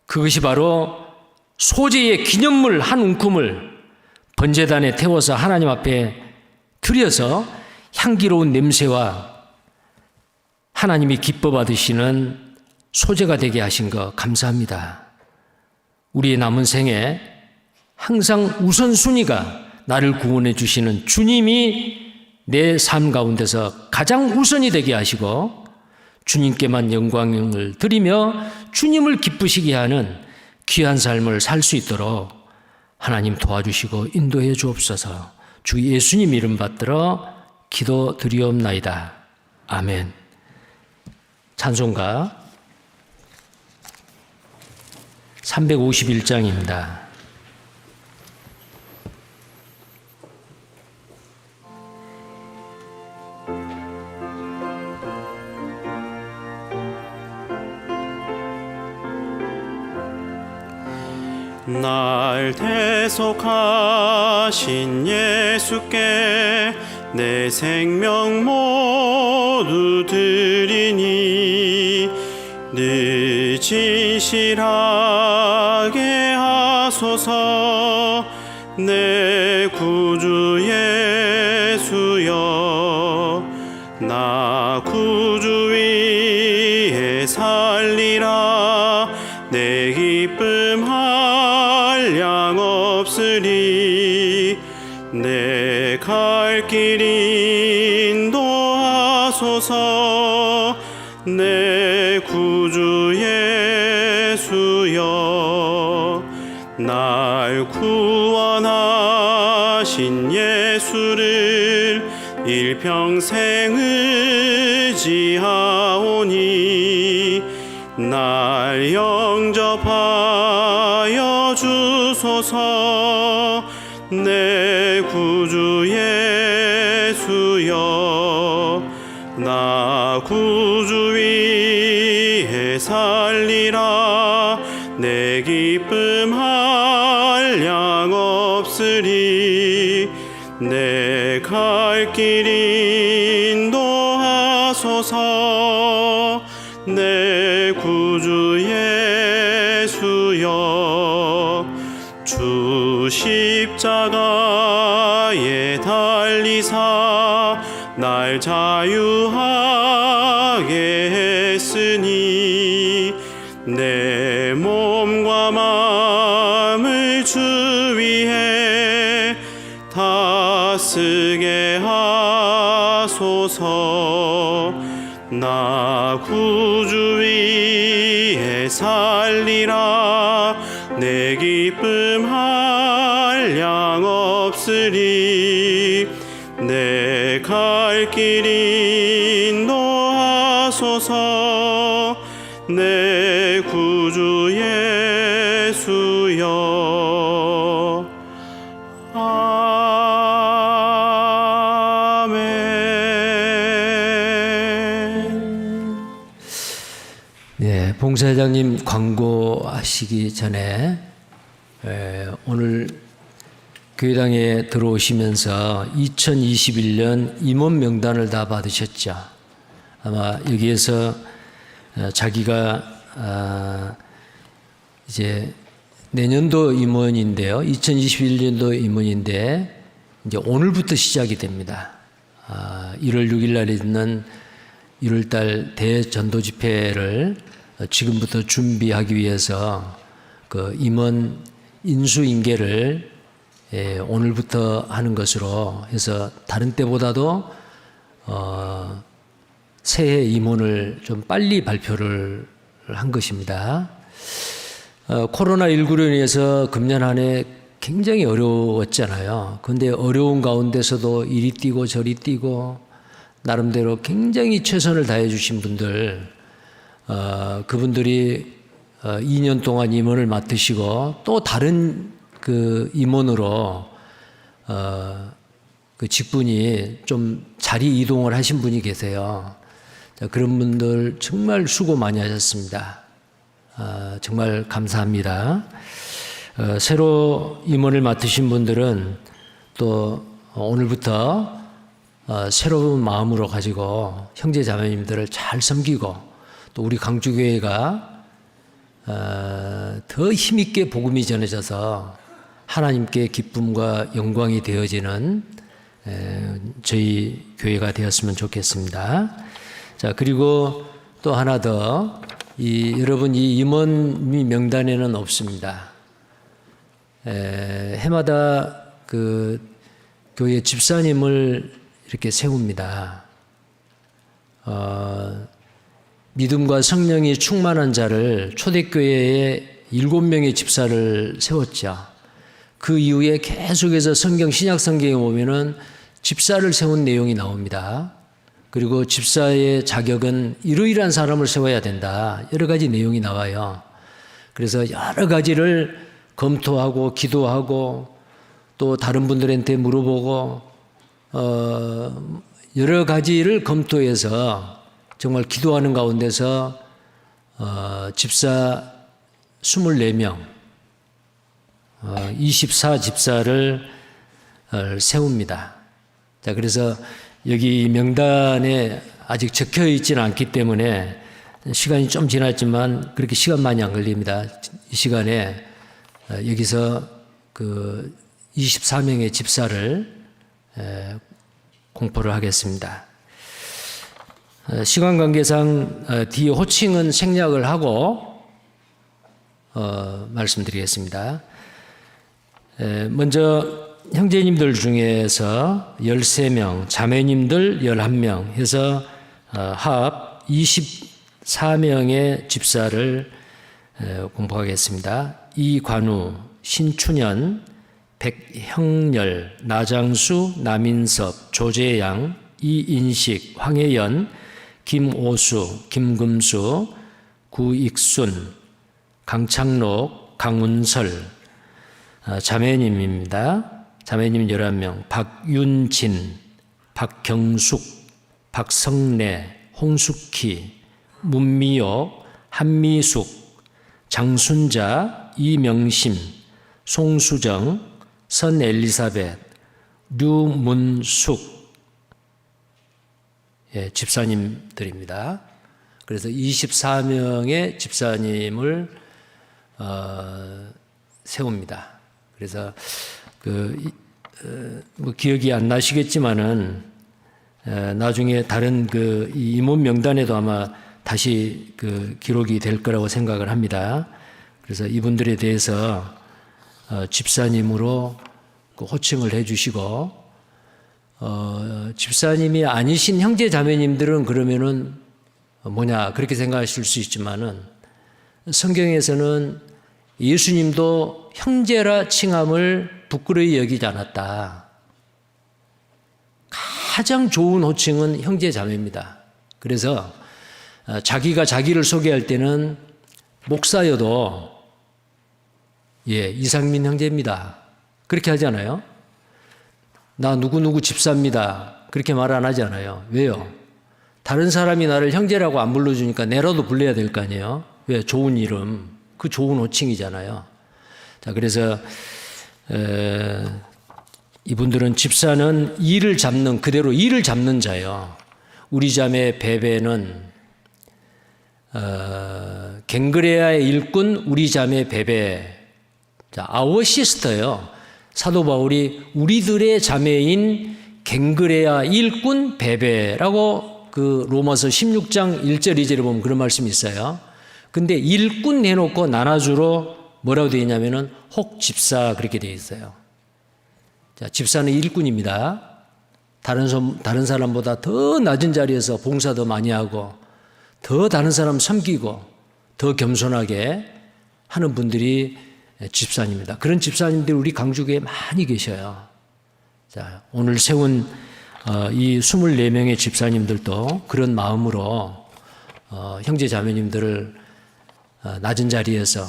그것이 바로 소제의 기념물 한 움큼을 번제단에 태워서 하나님 앞에 드려서 향기로운 냄새와 하나님이 기뻐 받으시는 소제가 되게 하신 것 감사합니다. 우리의 남은 생에 항상 우선순위가 나를 구원해 주시는 주님이 내 삶 가운데서 가장 우선이 되게 하시고 주님께만 영광을 드리며 주님을 기쁘시게 하는 귀한 삶을 살 수 있도록 하나님 도와주시고 인도해 주옵소서. 주 예수님 이름 받들어 기도드리옵나이다. 아멘. 찬송가 351장입니다. 날 대속하신 예수께 내 생명 모두 드리니 늦은 실하게 하소서. 내 구주 예수여, 나 구주 위에 살리라. 내 기쁨 한량 없으리. 내 갈 길 인도하소서. 내 구주 예수여, 날 구원하신 예수를 일평생 의지하오니 날 영접하여 주소서. 내 구주 예수여, 나 구주 위에 살리라. 내 기쁨 한량 없으리. 내 갈 길 인도하소서. 내 구주 예수여, 주 십자가에 달리사 날 자유하게 했으니 내 몸과 마음을 주 위에 다 쓰게 하소서. 나 구주 위에 살리라. 내 기쁨 한량 없으리. 내 갈 길 인도하소서. 내 구주 예수여. 아멘. 네, 봉사회장님 광고하시기 전에 오늘 교회당에 들어오시면서 2021년 임원 명단을 다 받으셨죠. 아마 여기에서 자기가 이제 내년도 임원인데요. 2021년도 임원인데 이제 오늘부터 시작이 됩니다. 1월 6일 날 있는 1월 달 대전도 집회를 지금부터 준비하기 위해서 그 임원 인수인계를 오늘부터 하는 것으로 해서 다른 때보다도 새해 임원을 좀 빨리 발표를 한 것입니다. 코로나19로 인해서 금년 한 해 굉장히 어려웠잖아요. 그런데 어려운 가운데서도 이리 뛰고 저리 뛰고 나름대로 굉장히 최선을 다해 주신 분들, 그분들이 2년 동안 임원을 맡으시고 또 다른 그 임원으로 그 직분이 좀 자리 이동을 하신 분이 계세요. 자, 그런 분들 정말 수고 많이 하셨습니다. 정말 감사합니다. 새로 임원을 맡으신 분들은 또 오늘부터 새로운 마음으로 가지고 형제 자매님들을 잘 섬기고 또 우리 강주교회가 더 힘있게 복음이 전해져서 하나님께 기쁨과 영광이 되어지는 저희 교회가 되었으면 좋겠습니다. 자, 그리고 또 하나 더, 여러분 이 임원 명단에는 없습니다. 해마다 그 교회 집사님을 이렇게 세웁니다. 믿음과 성령이 충만한 자를 초대교회에 7명의 집사를 세웠죠. 그 이후에 계속해서 신약 성경에 보면은 집사를 세운 내용이 나옵니다. 그리고 집사의 자격은 이러이러한 사람을 세워야 된다. 여러 가지 내용이 나와요. 그래서 여러 가지를 검토하고 기도하고 또 다른 분들한테 물어보고 여러 가지를 검토해서 정말 기도하는 가운데서 집사 24명 24집사를 세웁니다. 자, 그래서 여기 명단에 아직 적혀 있지는 않기 때문에 시간이 좀 지났지만 그렇게 시간 많이 안 걸립니다. 이 시간에 여기서 그 24명의 집사를 공포를 하겠습니다. 시간 관계상 뒤에 호칭은 생략을 하고 말씀드리겠습니다. 먼저 형제님들 중에서 13명, 자매님들 11명 해서 합 24명의 집사를 공포하겠습니다. 이관우, 신춘현, 백형렬, 나장수, 남인섭, 조재양, 이인식, 황혜연, 김오수, 김금수, 구익순, 강창록, 강운설, 자매님입니다. 자매님 11명, 박윤진, 박경숙, 박성래, 홍숙희, 문미옥, 한미숙, 장순자, 이명심, 송수정, 선엘리사벳, 류문숙, 집사님들입니다. 그래서 24명의 집사님을 세웁니다. 그래서 뭐 기억이 안 나시겠지만은 나중에 다른 그 임원 명단에도 아마 다시 그 기록이 될 거라고 생각을 합니다. 그래서 이분들에 대해서 집사님으로 그 호칭을 해주시고 집사님이 아니신 형제 자매님들은 그러면은 뭐냐 그렇게 생각하실 수 있지만은 성경에서는 예수님도 형제라 칭함을 부끄러이 여기지 않았다. 가장 좋은 호칭은 형제 자매입니다. 그래서 자기가 자기를 소개할 때는 목사여도 이상민 형제입니다. 그렇게 하잖아요. 나 누구누구 집사입니다. 그렇게 말 안 하잖아요. 왜요? 다른 사람이 나를 형제라고 안 불러주니까 내라도 불러야 될 거 아니에요. 왜? 좋은 이름, 그 좋은 호칭이잖아요. 자, 그래서 이분들은 집사는 일을 잡는, 그대로 일을 잡는 자예요. 우리 자매 베베는 갱그레아의 일꾼 우리 자매 베베. 자, our sister요. 사도 바울이 우리들의 자매인 갱그레아 일꾼 베베라고 그 로마서 16장 1절 2절에 보면 그런 말씀이 있어요. 근데 일꾼 해놓고 나눠주로 뭐라고 되어 있냐면은 혹 집사 그렇게 되어 있어요. 자, 집사는 일꾼입니다. 다른 사람보다 더 낮은 자리에서 봉사 더 많이 하고 더 다른 사람 섬기고 더 겸손하게 하는 분들이 집사님입니다. 그런 집사님들이 우리 강주교에 많이 계셔요. 자, 오늘 세운 이 24명의 집사님들도 그런 마음으로 형제 자매님들을 낮은 자리에서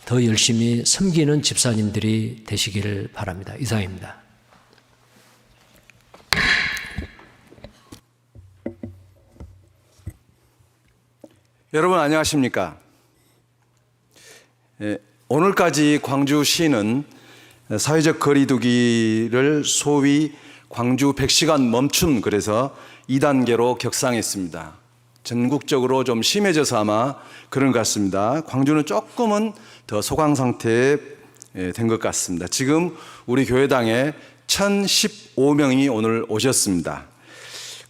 더 열심히 섬기는 집사님들이 되시기를 바랍니다. 이상입니다. 여러분 안녕하십니까? 오늘까지 광주시는 사회적 거리두기를 소위 광주 100시간 멈춤, 그래서 2단계로 격상했습니다. 전국적으로 좀 심해져서 아마 그런 것 같습니다. 광주는 조금은 더 소강 상태에 된 것 같습니다. 지금 우리 교회당에 1015명이 오늘 오셨습니다.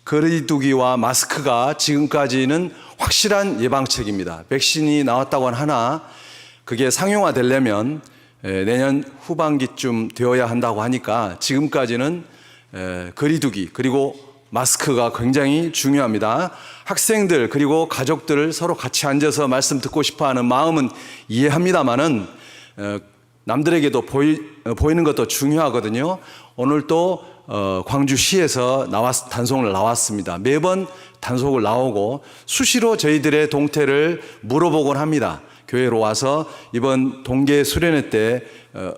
거리두기와 마스크가 지금까지는 확실한 예방책입니다. 백신이 나왔다고 하나 그게 상용화되려면 내년 후반기쯤 되어야 한다고 하니까 지금까지는 거리두기 그리고 마스크가 굉장히 중요합니다. 학생들 그리고 가족들을 서로 같이 앉아서 말씀 듣고 싶어하는 마음은 이해합니다마는 남들에게도 보이는 것도 중요하거든요. 오늘 또 광주시에서 단속을 나왔습니다. 매번 단속을 나오고 수시로 저희들의 동태를 물어보곤 합니다. 교회로 와서 이번 동계 수련회 때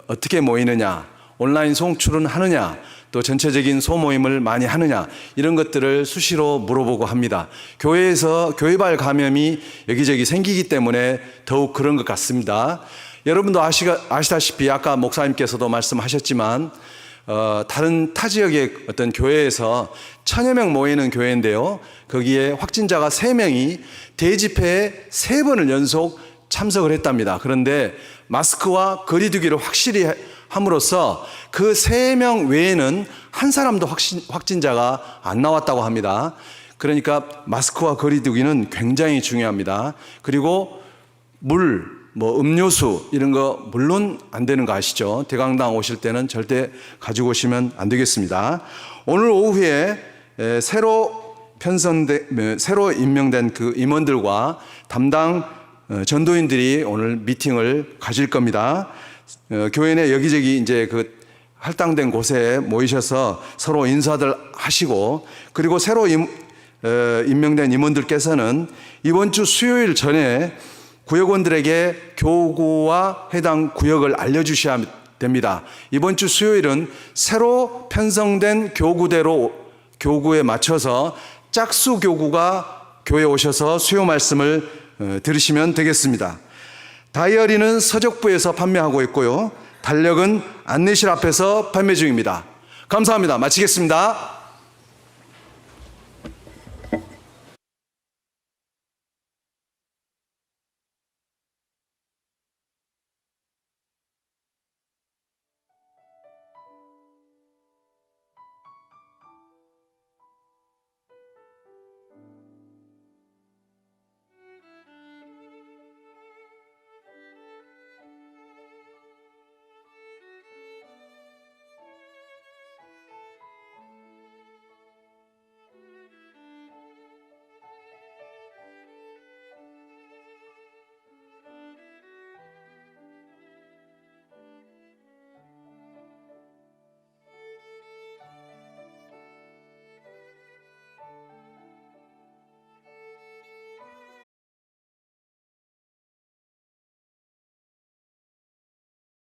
어떻게 모이느냐, 온라인 송출은 하느냐, 또 전체적인 소모임을 많이 하느냐, 이런 것들을 수시로 물어보고 합니다. 교회에서 교회발 감염이 여기저기 생기기 때문에 더욱 그런 것 같습니다. 여러분도 아시다시피 아까 목사님께서도 말씀하셨지만 다른 타 지역의 어떤 교회에서 1000여 명 모이는 교회인데요, 거기에 확진자가 3명이 대집회에 3번을 연속 참석을 했답니다. 그런데 마스크와 거리두기를 확실히 함으로써 그 3명 외에는 한 사람도 확진자가 안 나왔다고 합니다. 그러니까 마스크와 거리두기는 굉장히 중요합니다. 그리고 음료수 이런 거 물론 안 되는 거 아시죠? 대강당 오실 때는 절대 가지고 오시면 안 되겠습니다. 오늘 오후에 새로 임명된 그 임원들과 담당 전도인들이 오늘 미팅을 가질 겁니다. 교회 내 여기저기 이제 그 할당된 곳에 모이셔서 서로 인사들 하시고, 그리고 새로 임명된 임원들께서는 이번 주 수요일 전에 구역원들에게 교구와 해당 구역을 알려주셔야 됩니다. 이번 주 수요일은 새로 편성된 교구에 맞춰서 짝수 교구가 교회에 오셔서 수요 말씀을 들으시면 되겠습니다. 다이어리는 서적부에서 판매하고 있고요, 달력은 안내실 앞에서 판매 중입니다. 감사합니다. 마치겠습니다.